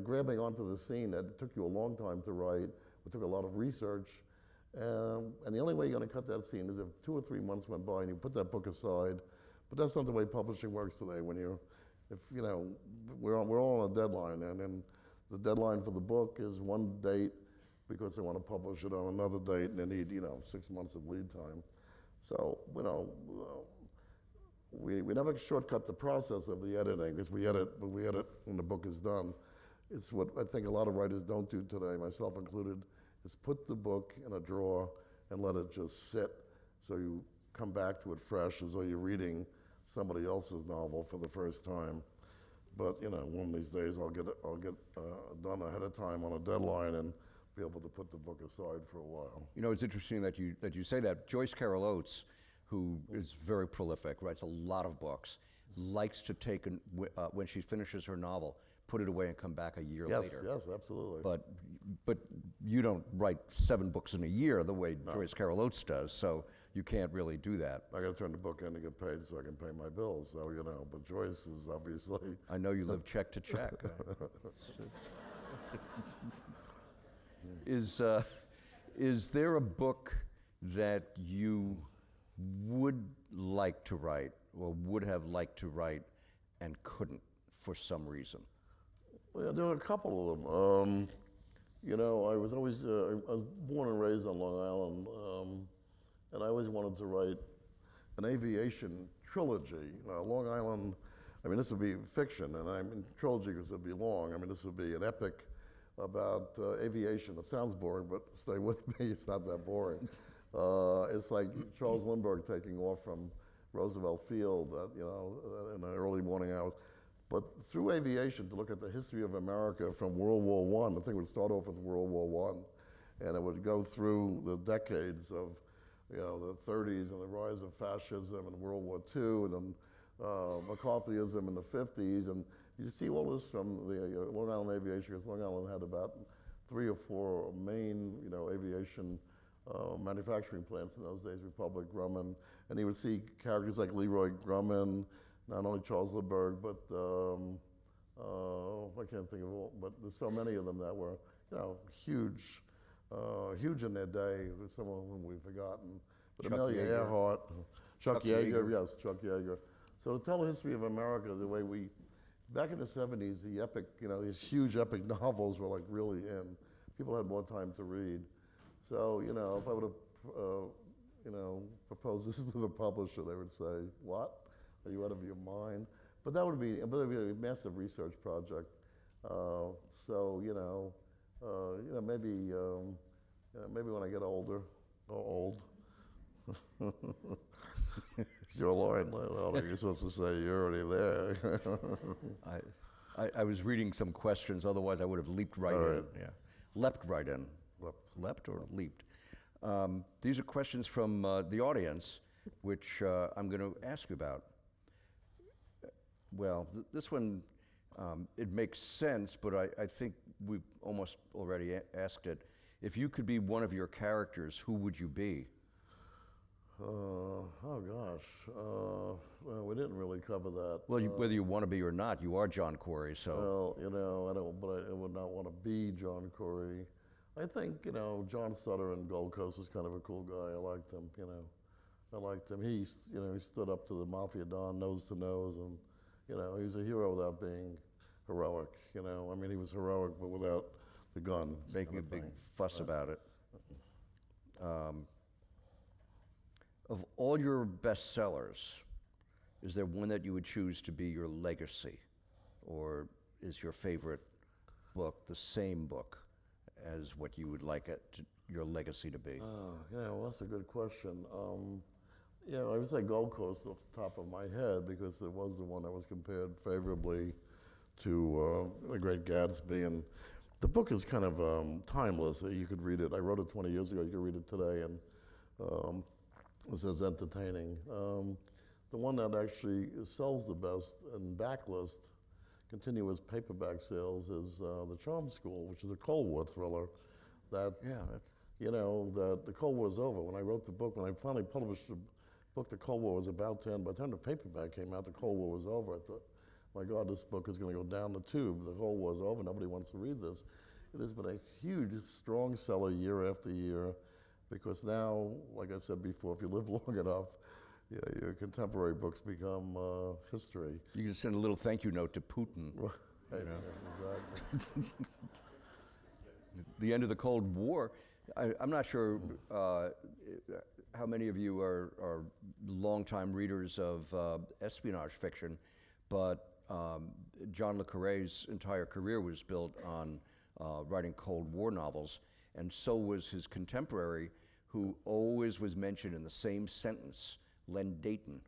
Speaker 2: grabbing onto the scene that took you a long time to write, it took a lot of research. And the only way you're going to cut that scene is if 2 or 3 months went by and you put that book aside. But that's not the way publishing works today. We're all on a deadline, and the deadline for the book is one date because they want to publish it on another date, and they need 6 months of lead time. So we never shortcut the process of the editing because we edit when the book is done. It's what I think a lot of writers don't do today, myself included. Is put the book in a drawer and let it just sit so you come back to it fresh as though you're reading somebody else's novel for the first time. But one of these days I'll get done ahead of time on a deadline and be able to put the book aside for a while.
Speaker 1: You know, it's interesting that you say that. Joyce Carol Oates, who is very prolific, writes a lot of books, likes to take, when she finishes her novel, put it away and come back a year later.
Speaker 2: Yes, absolutely.
Speaker 1: But you don't write 7 books in a year the way Joyce Carol Oates does, so you can't really do that.
Speaker 2: I got to turn the book in to get paid so I can pay my bills. So but Joyce is obviously.
Speaker 1: I know you live check to check. Is there a book that you would like to write or would have liked to write and couldn't for some reason?
Speaker 2: Well, there are a couple of them. I was always I was born and raised on Long Island, and I always wanted to write an aviation trilogy. Long Island. I mean, this would be fiction, and I mean trilogy because it'd be long. I mean, this would be an epic about aviation. It sounds boring, but stay with me. It's not that boring. It's like Charles Lindbergh taking off from Roosevelt Field, in the early morning hours. But through aviation, to look at the history of America from World War I think it would start off with World War I, and it would go through the decades of, the 30s and the rise of fascism and World War II, and then McCarthyism in the 50s, and you see all this from the Long Island aviation, because Long Island had about 3 or 4 main, aviation manufacturing plants in those days, Republic, Grumman, and you would see characters like Leroy Grumman, not only Charles Lindbergh, but I can't think of all, but there's so many of them that were, huge, huge in their day. Some of whom we've forgotten. But Amelia Earhart, Chuck Yeager, yes, Chuck Yeager. So to tell the history of America the way back in the 70s, the epic, these huge epic novels were like really in. People had more time to read. So, if I would have, proposed this to the publisher, they would say, "What? Are you out of your mind?" But that would be a massive research project. Maybe when I get older, or old. It's your line, Otto. You're supposed to say you're already there.
Speaker 1: I was reading some questions, otherwise I would have leaped right in. Yeah. Leapt right in. Leapt or leaped? These are questions from the audience, which I'm going to ask you about. Well, this one, it makes sense, but I think we've almost already asked it. If you could be one of your characters, who would you be?
Speaker 2: Oh gosh, well, we didn't really cover that.
Speaker 1: Well, whether you want to be or not, you are John Corey, so.
Speaker 2: Well, I would not want to be John Corey. I think, John Sutter in Gold Coast was kind of a cool guy. I liked him, I liked him. He stood up to the mafia don, nose to nose, and, he was a hero without being heroic, I mean, he was heroic, but without the gun.
Speaker 1: Making a big fuss about it. Of all your bestsellers, is there one that you would choose to be your legacy? Or is your favorite book the same book as what you would like your legacy to be?
Speaker 2: Well, that's a good question. I would say Gold Coast off the top of my head because it was the one that was compared favorably to The Great Gatsby. And the book is kind of timeless. You could read it. I wrote it 20 years ago. You could read it today, and it's as entertaining. The one that actually sells the best in backlist, continuous paperback sales, is The Charm School, which is a Cold War thriller. That that the Cold War is over. When I wrote the book, when I finally published the book, the Cold War was about to end. By the time the paperback came out, the Cold War was over. I thought, my God, this book is going to go down the tube. The Cold War is over. Nobody wants to read this. It has been a huge, strong seller year after year, because now, like I said before, if you live long enough, your contemporary books become history.
Speaker 1: You can send a little thank you note to Putin.
Speaker 2: Right. Exactly.
Speaker 1: The end of the Cold War. I'm not sure how many of you are longtime readers of espionage fiction, but John le Carré's entire career was built on writing Cold War novels, and so was his contemporary, who always was mentioned in the same sentence, Len Deighton.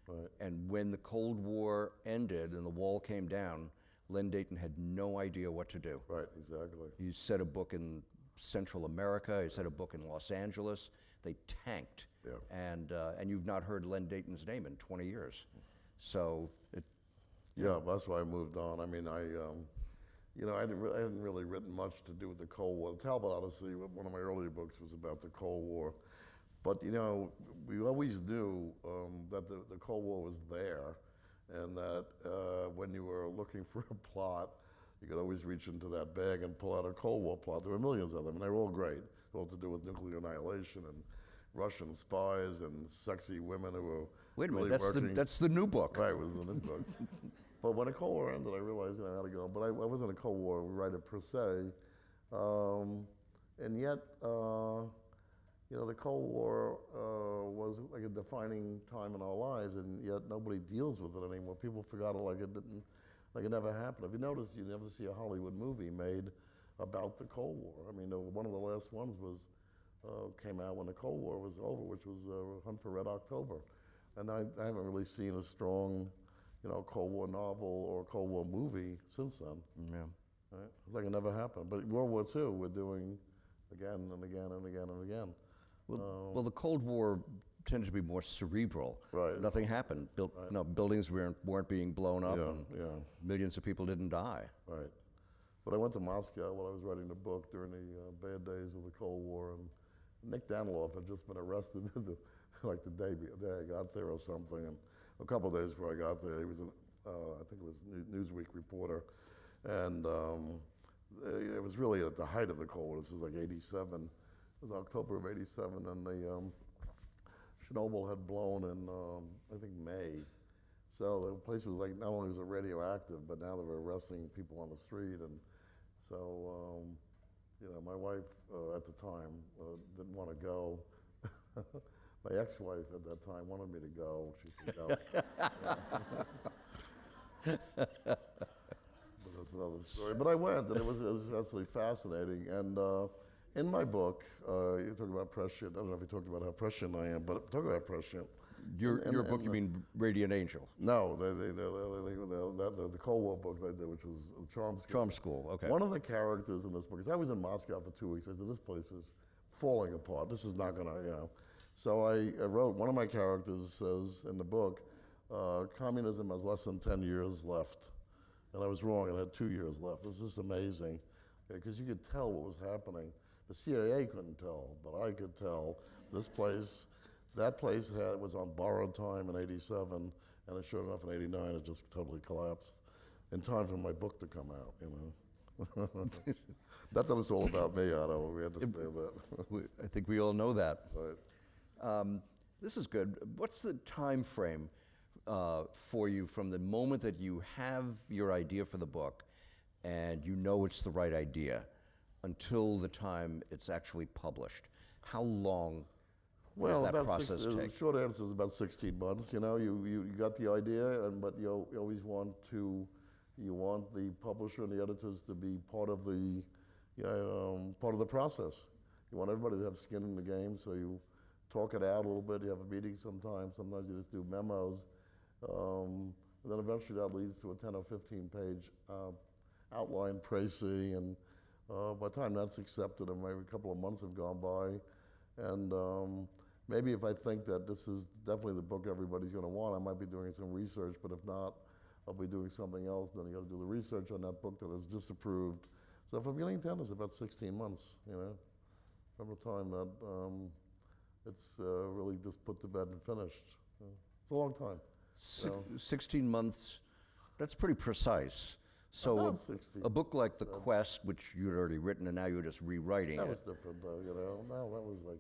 Speaker 2: Right.
Speaker 1: And when the Cold War ended and the wall came down, Len Deighton had no idea what to do.
Speaker 2: Right, exactly.
Speaker 1: He set a book in Central America. I said a book in Los Angeles. They tanked.
Speaker 2: Yeah.
Speaker 1: And you've not heard Len Dayton's name in 20 years. So
Speaker 2: Yeah, that's why I moved on. I mean, I hadn't really written much to do with the Cold War. The Talbot Odyssey, one of my earlier books, was about the Cold War. But, we always knew that the Cold War was there, and that when you were looking for a plot, you could always reach into that bag and pull out a Cold War plot. There were millions of them, and they were all great. All to do with nuclear annihilation and Russian spies and sexy women who were
Speaker 1: wait a minute,
Speaker 2: really
Speaker 1: that's the new book.
Speaker 2: Right, it was the new book. But when the Cold War ended, I realized I had to go. But I wasn't a Cold War writer per se, and yet, the Cold War was like a defining time in our lives, and yet nobody deals with it anymore. People forgot it like it didn't, like it never happened. If you notice, you never see a Hollywood movie made about the Cold War. I mean, one of the last ones came out when the Cold War was over, which was Hunt for Red October, and I haven't really seen a strong, Cold War novel or Cold War movie since then.
Speaker 1: Yeah.
Speaker 2: Right? It's like it never happened. But World War II, we're doing again and again and again and again.
Speaker 1: Well, the Cold War tended to be more cerebral.
Speaker 2: Right.
Speaker 1: Nothing happened. Buildings weren't being blown up, and
Speaker 2: yeah.
Speaker 1: millions of people didn't die.
Speaker 2: Right. But I went to Moscow while I was writing the book during the bad days of the Cold War, and Nick Daniloff had just been arrested like the day I got there or something. And a couple of days before I got there, he was I think it was Newsweek reporter, and it was really at the height of the Cold War. This was like '87. It was October of '87, and the Chernobyl had blown in I think May. So the place was like, not only was it radioactive, but now they were arresting people on the street, and so my wife at the time didn't want to go. My ex-wife at that time wanted me to go. She said no. But that's another story. But I went, and it was absolutely fascinating. And in my book, you talk about prescient. I don't know if you talked about how prescient I am, but talk about prescient.
Speaker 1: Your book, you mean Radiant Angel?
Speaker 2: No, the Cold War book I did, which was Charm School.
Speaker 1: Charm School, okay.
Speaker 2: One of the characters in this book, because I was in Moscow for 2 weeks, I said, this place is falling apart. This is not going to, So I wrote, one of my characters says in the book, communism has less than 10 years left. And I was wrong, it had 2 years left. This is amazing, because you could tell what was happening. The CIA couldn't tell, but I could tell. That place was on borrowed time in '87, and sure enough, in '89, it just totally collapsed in time for my book to come out, Not that it's all about me, Otto. We understand that.
Speaker 1: I think we all know that.
Speaker 2: Right.
Speaker 1: This is good. What's the time frame for you from the moment that you have your idea for the book and you know it's the right idea until the time it's actually published? How long does that process take?
Speaker 2: The short answer is about 16 months. You got the idea, but you always want the publisher and the editors to be part of the process. You want everybody to have skin in the game, so you talk it out a little bit. You have a meeting sometimes. Sometimes you just do memos. And then eventually that leads to a 10 or 15 page outline précis, and by the time that's accepted, and maybe a couple of months have gone by, and maybe if I think that this is definitely the book everybody's going to want, I might be doing some research, but if not, I'll be doing something else. Then you got to do the research on that book that is disapproved. So from beginning to end, it's about 16 months, from the time that it's really just put to bed and finished. It's a long time.
Speaker 1: 16 months, that's pretty precise. So
Speaker 2: About 16.
Speaker 1: a book like The Quest, which you'd already written and now you're just rewriting
Speaker 2: That
Speaker 1: it.
Speaker 2: was different, though, No, that was like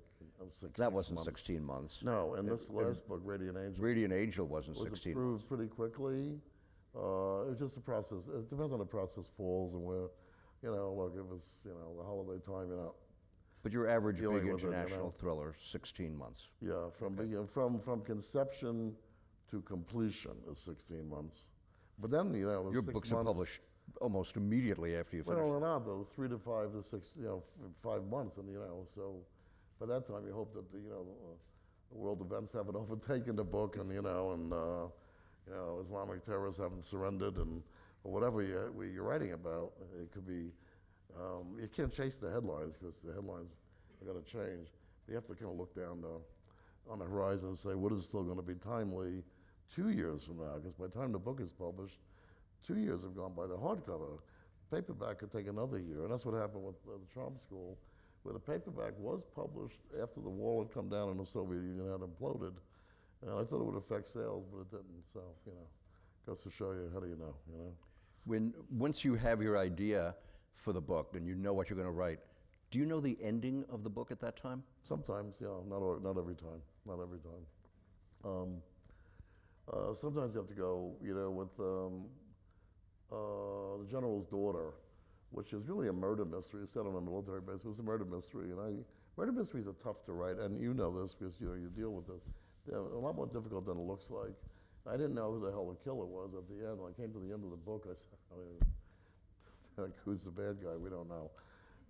Speaker 2: 6
Speaker 1: That wasn't
Speaker 2: months.
Speaker 1: 16 months.
Speaker 2: No, and this last book, Radiant Angel,
Speaker 1: Radiant Angel wasn't
Speaker 2: was
Speaker 1: 16
Speaker 2: approved
Speaker 1: months.
Speaker 2: pretty quickly. It was just a process. It depends on the process falls and where, look, it was, the holiday time,
Speaker 1: But your average
Speaker 2: dealing
Speaker 1: big
Speaker 2: with it,
Speaker 1: international thriller, 16 months.
Speaker 2: Yeah, from conception to completion is 16 months. But then,
Speaker 1: Your books are published almost immediately after you finish.
Speaker 2: Well, they're not, though. 3 to 5 to 6, 5 months, and so by that time you hope that the world events haven't overtaken the book, and Islamic terrorists haven't surrendered, and or whatever you're writing about. It could be You can't chase the headlines because the headlines are going to change. You have to kind of look down on the horizon and say, what is still going to be timely 2 years from now? Because by the time the book is published, 2 years have gone by. The hardcover, paperback could take another year. And that's what happened with the Charm School, where the paperback was published after the wall had come down and the Soviet Union had imploded. I thought it would affect sales, but it didn't. So, goes to show you, how do you know,
Speaker 1: Once you have your idea for the book and you know what you're going to write, do you know the ending of the book at that time?
Speaker 2: Sometimes, yeah, not every time, not every time. Sometimes you have to go, with the General's Daughter, which is really a murder mystery. It's set on a military base. It was a murder mystery, and murder mysteries are tough to write, and you know this because you deal with this. They're a lot more difficult than it looks like. I didn't know who the hell the killer was at the end. When I came to the end of the book, I said, who's the bad guy? We don't know.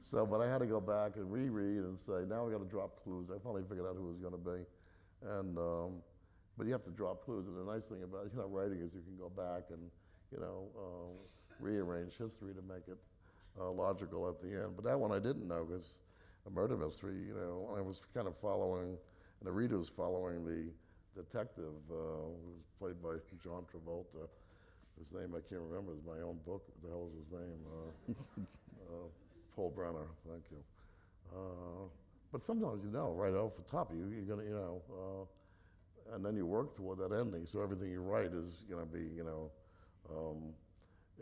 Speaker 2: So, but I had to go back and reread and say, now we got to drop clues. I finally figured out who it was going to be, and but you have to drop clues. And the nice thing about writing is you can go back and rearrange history to make it logical at the end. But that one I didn't know because a murder mystery. I was kind of following, and the reader was following the detective who was played by John Travolta. His name I can't remember. It's my own book. What the hell is his name? Paul Brenner. Thank you. But sometimes right off the top, you're gonna and then you work toward that ending. So everything you write is gonna be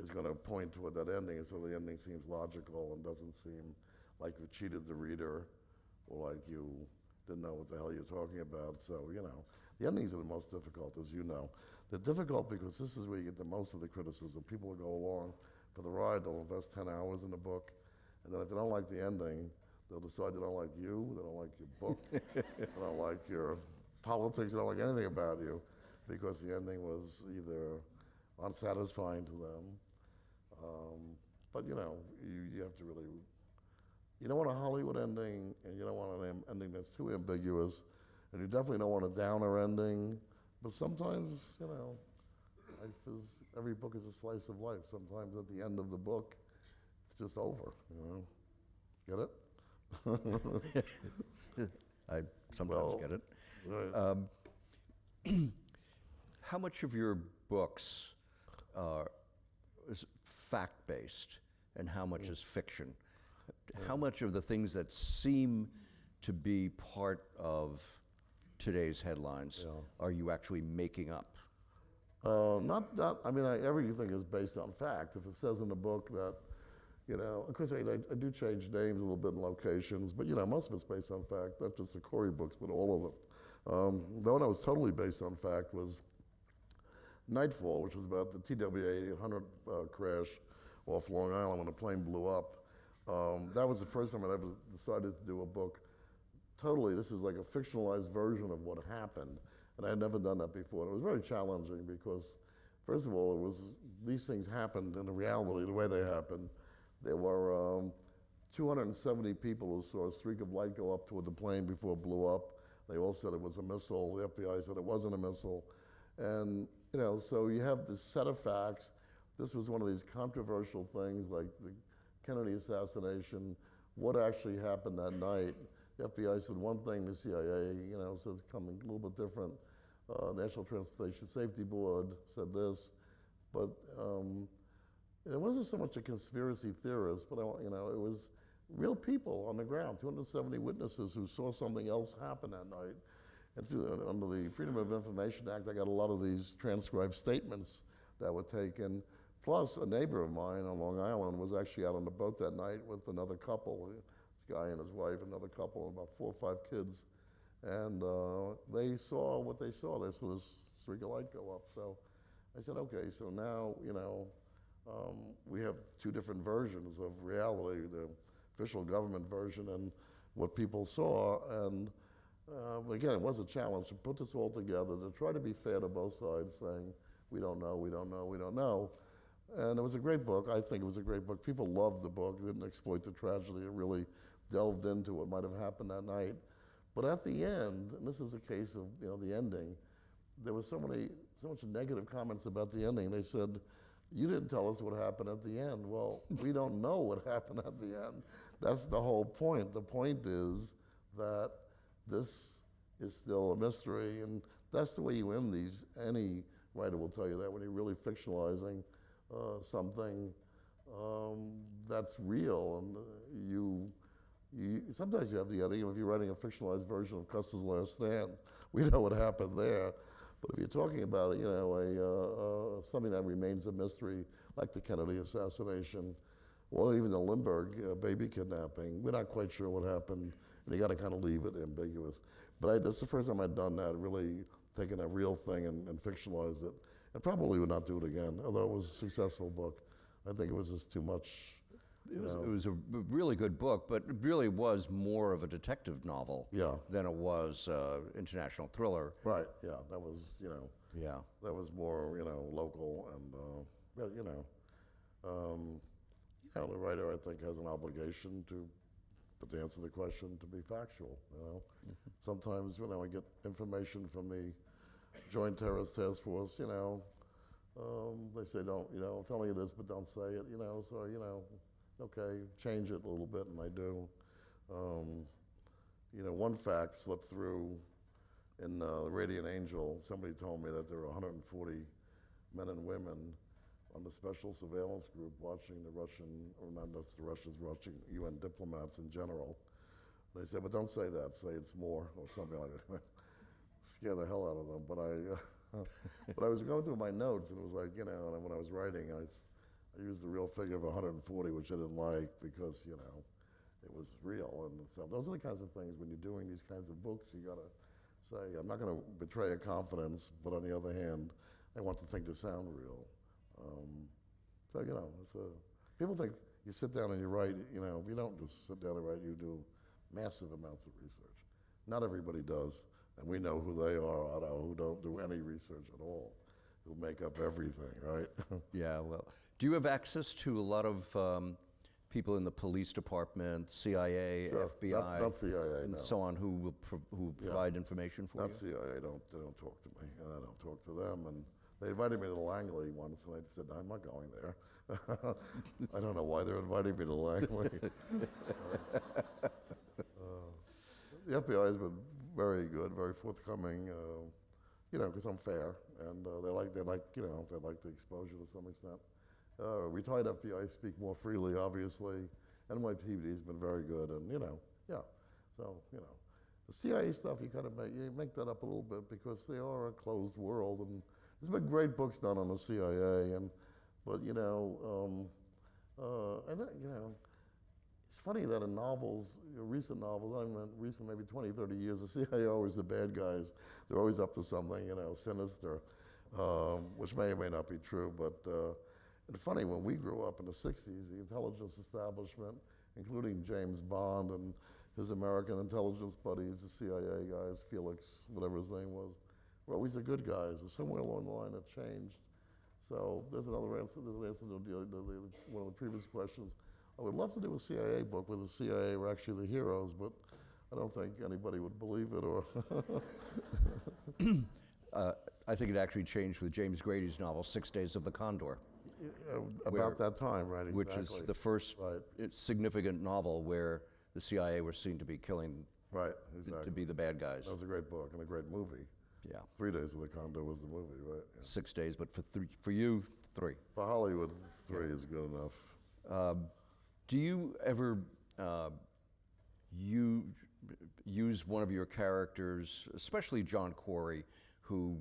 Speaker 2: is gonna point toward that ending, and so the ending seems logical and doesn't seem like you cheated the reader or like you didn't know what the hell you're talking about. So the endings are the most difficult, as you know. They're difficult because this is where you get the most of the criticism. People will go along for the ride, they'll invest 10 hours in the book, and then if they don't like the ending, they'll decide they don't like you, they don't like your book, they don't like your politics, they don't like anything about you, because the ending was either unsatisfying to them. But you have to really, you don't want a Hollywood ending, and you don't want an ending that's too ambiguous, and you definitely don't want a downer ending. But sometimes, every book is a slice of life. Sometimes at the end of the book, it's just over. Get it?
Speaker 1: I sometimes get it.
Speaker 2: Right.
Speaker 1: How much of your books is fact-based and how much is fiction? How much of the things that seem to be part of today's headlines are you actually making up?
Speaker 2: Not that, everything is based on fact. If it says in the book that, of course I do change names a little bit and locations, but most of it's based on fact, not just the Corey books, but all of them. The one that was totally based on fact was Nightfall, which was about the TWA 800 crash off Long Island when the plane blew up. That was the first time I ever decided to do a book. Totally, this is like a fictionalized version of what happened, and I had never done that before. And it was very challenging because, first of all, these things happened in the reality, the way they happened. There were 270 people who saw a streak of light go up toward the plane before it blew up. They all said it was a missile. The FBI said it wasn't a missile. And, so you have this set of facts. This was one of these controversial things like the Kennedy assassination, what actually happened that night. The FBI said one thing, the CIA, said it's coming a little bit different. National Transportation Safety Board said this, but it wasn't so much a conspiracy theorist, but it was real people on the ground, 270 witnesses who saw something else happen that night. And under the Freedom of Information Act, I got a lot of these transcribed statements that were taken. Plus, a neighbor of mine on Long Island was actually out on the boat that night with another couple, this guy and his wife, another couple, and about 4 or 5 kids. And they saw what they saw. They saw this streak of light go up. So I said, okay, so now, we have 2 different versions of reality, the official government version and what people saw. And again, it was a challenge to put this all together, to try to be fair to both sides, saying, we don't know, we don't know, we don't know. And it was a great book. I think it was a great book. People loved the book. It didn't exploit the tragedy. It really delved into what might have happened that night. But at the end, and this is a case of the ending, there was so much negative comments about the ending. They said, you didn't tell us what happened at the end. Well, we don't know what happened at the end. That's the whole point. The point is that this is still a mystery, and that's the way you end these. Any writer will tell you that when you're really fictionalizing something that's real, and you sometimes you have the idea if you're writing a fictionalized version of Custer's Last Stand, we know what happened there. But if you're talking about, something that remains a mystery, like the Kennedy assassination, or even the Lindbergh baby kidnapping, we're not quite sure what happened, and you got to kind of leave it ambiguous. But that's the first time I'd done that, really taken a real thing and fictionalized it, and probably would not do it again. Although it was a successful book, I think it was just too much.
Speaker 1: It was a really good book, but it really was more of a detective novel than it was international thriller.
Speaker 2: Right. Yeah. That was
Speaker 1: Yeah.
Speaker 2: That was more local and the writer I think has an obligation to answer the question to be factual. Sometimes when I get information from the Joint Terrorist Task Force, they say don't tell me it is, but don't say it. So okay, change it a little bit, and I do. One fact slipped through in Radiant Angel. Somebody told me that there were 140 men and women on the special surveillance group watching the Russian, or not just the Russians, watching UN diplomats in general. They said, but don't say that, say it's more, or something like that. Scare the hell out of them. But I was going through my notes, and it was like, and when I was writing, I used the real figure of 140, which I didn't like because, it was real. And so those are the kinds of things when you're doing these kinds of books, you got to say, I'm not going to betray a confidence, but on the other hand, I want the thing to sound real. People think you sit down and you write, you don't just sit down and write, you do massive amounts of research. Not everybody does, and we know who they are, Otto, who don't do any research at all, who make up everything, right?
Speaker 1: Yeah, well, do you have access to a lot of people in the police department, CIA,
Speaker 2: Sure.
Speaker 1: FBI,
Speaker 2: Not CIA,
Speaker 1: and
Speaker 2: no.
Speaker 1: so on, who provide information for
Speaker 2: Not
Speaker 1: you?
Speaker 2: CIA, they don't talk to me, and I don't talk to them. And they invited me to Langley once, and I said, I'm not going there. I don't know why they're inviting me to Langley. The FBI has been very good, very forthcoming, because I'm fair, and they like the exposure to some extent. Retired FBI speak more freely, obviously. NYPD has been very good, and so the CIA stuff you kind of make that up a little bit because they are a closed world, and there's been great books done on the CIA, but it's funny that in novels, recent novels, I mean recent maybe 20, 30 years, the CIA are always the bad guys. They're always up to something, sinister, which may or may not be true, but. And funny, when we grew up in the 60s, the intelligence establishment, including James Bond and his American intelligence buddies, the CIA guys, Felix, whatever his name was, were always the good guys. And somewhere along the line it changed. So there's another answer. There's an answer to one of the previous questions. I would love to do a CIA book where the CIA were actually the heroes, but I don't think anybody would believe it. Or
Speaker 1: I think it actually changed with James Grady's novel, 6 Days of the Condor.
Speaker 2: About that time, right? Exactly.
Speaker 1: Which is the first significant novel where the CIA were seen to be killing,
Speaker 2: right? Exactly.
Speaker 1: To be the bad guys.
Speaker 2: That was a great book and a great movie.
Speaker 1: Yeah.
Speaker 2: 3 Days of the Condor was the movie, right? Yeah.
Speaker 1: 6 days, but for you, 3.
Speaker 2: For Hollywood, 3 is good enough.
Speaker 1: Do you ever use one of your characters, especially John Corey, who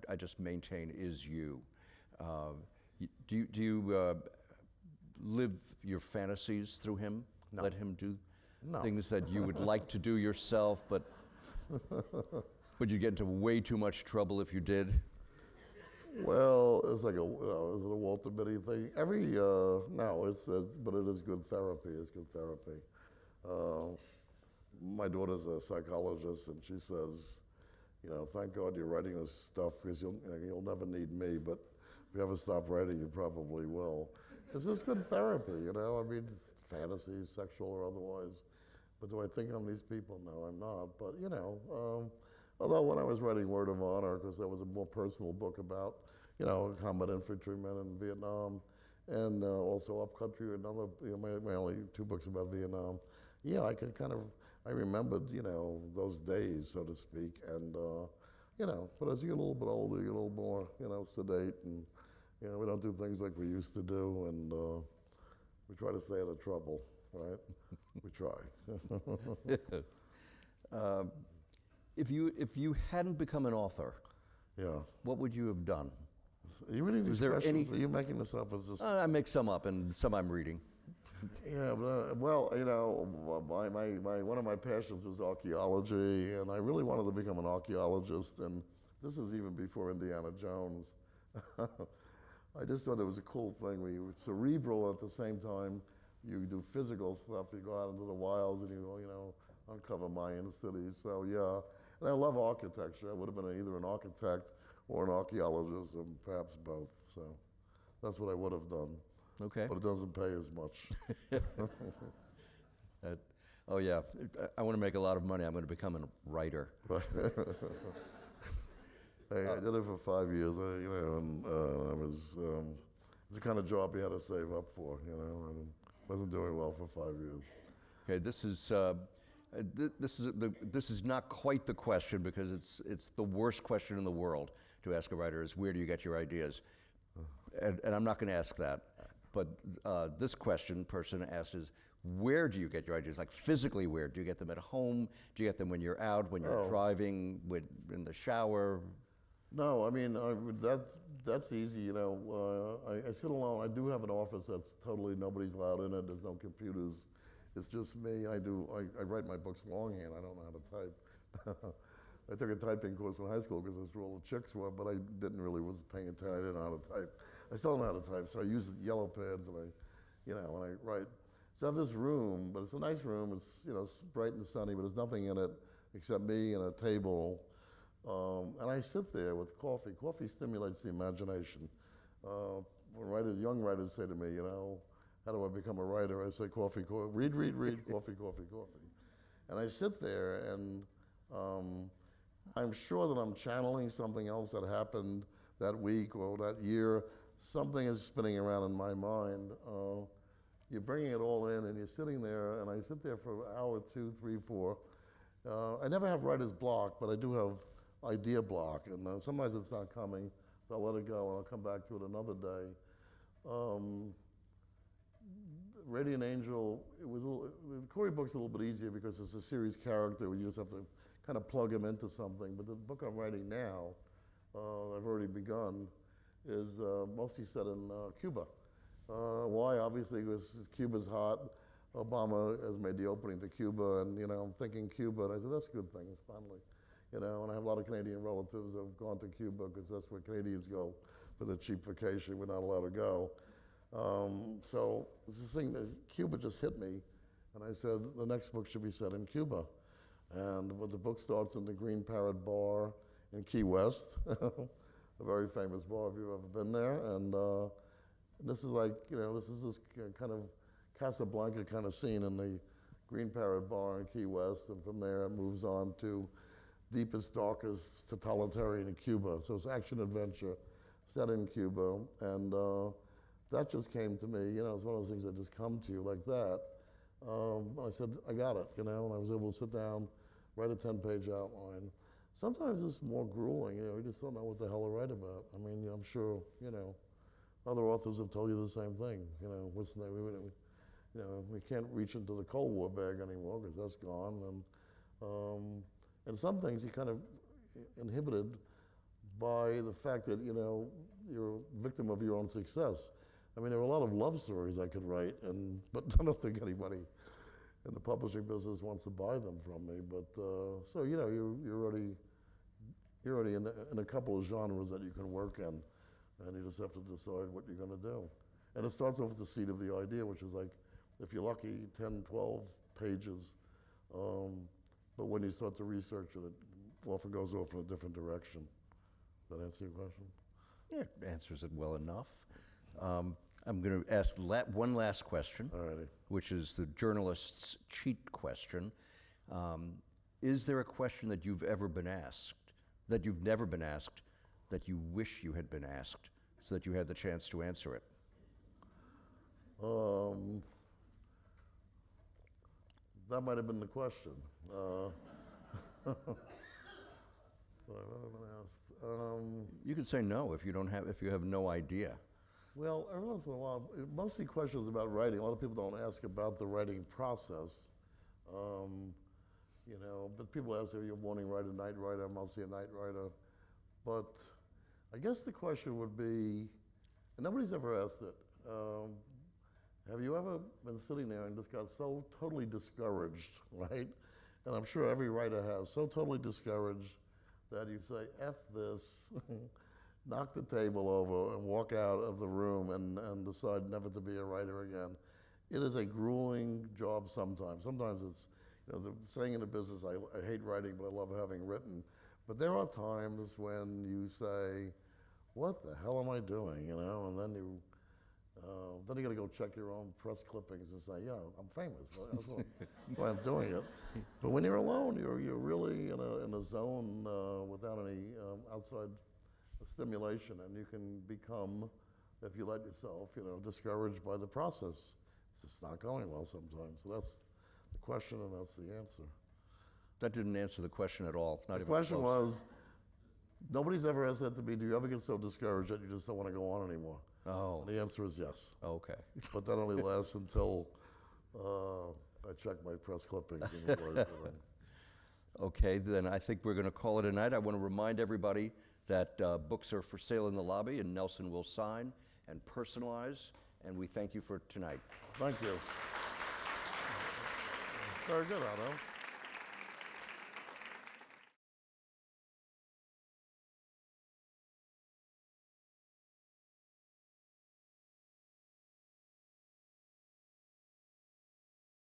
Speaker 1: I just maintain is you? Do you live your fantasies through him?
Speaker 2: No.
Speaker 1: Let him do
Speaker 2: No.
Speaker 1: things that you would like to do yourself, but you'd get into way too much trouble if you did?
Speaker 2: Well, it's like is it a Walter Mitty thing? No, but it is good therapy. It's good therapy. My daughter's a psychologist, and she says, thank God you're writing this stuff because you'll never need me, but if you ever stop writing, you probably will. It's just good therapy, I mean, it's fantasies, sexual or otherwise. But do I think I'm these people? No, I'm not. But, although when I was writing Word of Honor, because that was a more personal book about, combat infantrymen in Vietnam, and also Upcountry, another, my only 2 books about Vietnam. Yeah, I remembered, those days, so to speak, and, but as you get a little bit older, you get a little more, sedate, and, we don't do things like we used to do, and we try to stay out of trouble, right? We try.
Speaker 1: If you hadn't become an author,
Speaker 2: Yeah.
Speaker 1: what would you have done?
Speaker 2: Are you reading these
Speaker 1: there
Speaker 2: questions?
Speaker 1: any-
Speaker 2: Are you making this up? Is this?
Speaker 1: I make some up and some I'm reading.
Speaker 2: Yeah, but, well, one of my passions was archaeology, and I really wanted to become an archaeologist, and this was even before Indiana Jones. I just thought it was a cool thing where you were cerebral at the same time. You do physical stuff. You go out into the wilds and you uncover Mayan cities. So yeah, and I love architecture. I would have been either an architect or an archaeologist, and perhaps both. So that's what I would have done.
Speaker 1: Okay.
Speaker 2: But it doesn't pay as much.
Speaker 1: Oh yeah, I want to make a lot of money. I'm going to become a writer.
Speaker 2: Hey, I did it for 5 years, and it was the kind of job you had to save up for, and wasn't doing well for 5 years.
Speaker 1: Okay, this is not quite the question, because it's the worst question in the world to ask a writer is, where do you get your ideas? And I'm not going to ask that, but this person asked is, where do you get your ideas? Like physically, where do you get them? At home? Do you get them when you're out, when you're driving, in the shower?
Speaker 2: No, I mean that's easy. I sit alone. I do have an office that's totally nobody's allowed in it. There's no computers. It's just me. I write my books longhand. I don't know how to type. I took a typing course in high school because that's where all the chicks were, but I didn't really was paying attention. I didn't know how to type. I still don't know how to type, so I use yellow pads and when I write. So I have this room, but it's a nice room. It's it's bright and sunny, but there's nothing in it except me and a table. And I sit there with coffee. Coffee stimulates the imagination. When young writers say to me, how do I become a writer? I say coffee, read, coffee, coffee. And I sit there, and I'm sure that I'm channeling something else that happened that week or that year. Something is spinning around in my mind. You're bringing it all in, and you're sitting there, and I sit there for an hour, 2, 3, 4. I never have writer's block, but I do have idea block, and sometimes it's not coming, so I'll let it go, and I'll come back to it another day. Radiant Angel, the Corey book's a little bit easier because it's a series character where you just have to kind of plug him into something, but the book I'm writing now, I've already begun, is mostly set in Cuba. Why? Obviously, because Cuba's hot. Obama has made the opening to Cuba, and I'm thinking Cuba, and I said, that's a good thing, it's finally. And I have a lot of Canadian relatives who have gone to Cuba because that's where Canadians go for the cheap vacation. We're not allowed to go. So it's this thing that Cuba just hit me, and I said the next book should be set in Cuba. And the book starts in the Green Parrot Bar in Key West, a very famous bar if you've ever been there. And this is like, this is this kind of Casablanca kind of scene in the Green Parrot Bar in Key West, and from there it moves on to deepest, darkest totalitarian in Cuba. So it's action adventure set in Cuba, and that just came to me. It's one of those things that just come to you like that. I said, I got it, and I was able to sit down, write a 10-page outline. Sometimes it's more grueling, you just don't know what the hell to write about. I mean, I'm sure, other authors have told you the same thing. We can't reach into the Cold War bag anymore because that's gone. And some things you kind of inhibited by the fact that, you're a victim of your own success. I mean, there were a lot of love stories I could write, but I don't think anybody in the publishing business wants to buy them from me. But so you're already in a couple of genres that you can work in, and you just have to decide what you're going to do. And it starts off with the seed of the idea, which is like, if you're lucky, 10, 12 pages. But when you start to research it, it often goes off in a different direction. Does that answer your question?
Speaker 1: Yeah, it answers it well enough. I'm going to ask one last question,
Speaker 2: Alrighty.
Speaker 1: which is the journalist's cheat question. Is there a question that you've ever been asked, that you've never been asked, that you wish you had been asked so that you had the chance to answer it?
Speaker 2: That might have been the question. What have I been asked?
Speaker 1: You could say no if you have no idea.
Speaker 2: Well, every once in a while, mostly questions about writing. A lot of people don't ask about the writing process. You know, but people ask if you're a morning writer, night writer. I'm mostly a night writer. But I guess the question would be, and nobody's ever asked it, have you ever been sitting there and just got so totally discouraged, right? And I'm sure every writer has, so totally discouraged that you say, F this, knock the table over and walk out of the room and decide never to be a writer again. It is a grueling job sometimes. Sometimes it's, you know, the saying in the business, I hate writing, but I love having written. But there are times when you say, what the hell am I doing, you know? And then you got to go check your own press clippings and say, yeah, I'm famous. That's why I'm doing it. But when you're alone, you're really in a zone without any outside stimulation, and you can become, if you let yourself, you know, discouraged by the process. It's just not going well sometimes. So that's the question, and that's the answer.
Speaker 1: That didn't answer the question at all. Not
Speaker 2: The
Speaker 1: even
Speaker 2: question
Speaker 1: close.
Speaker 2: was, nobody's ever asked that to me, do you ever get so discouraged that you just don't want to go on anymore?
Speaker 1: Oh,
Speaker 2: And the answer is yes.
Speaker 1: okay.
Speaker 2: But that only lasts until I check my press clippings and the words.
Speaker 1: Okay, then I think we're going to call it a night. I want to remind everybody that books are for sale in the lobby, and Nelson will sign and personalize. And we thank you for tonight.
Speaker 2: Thank you. Very good, Otto.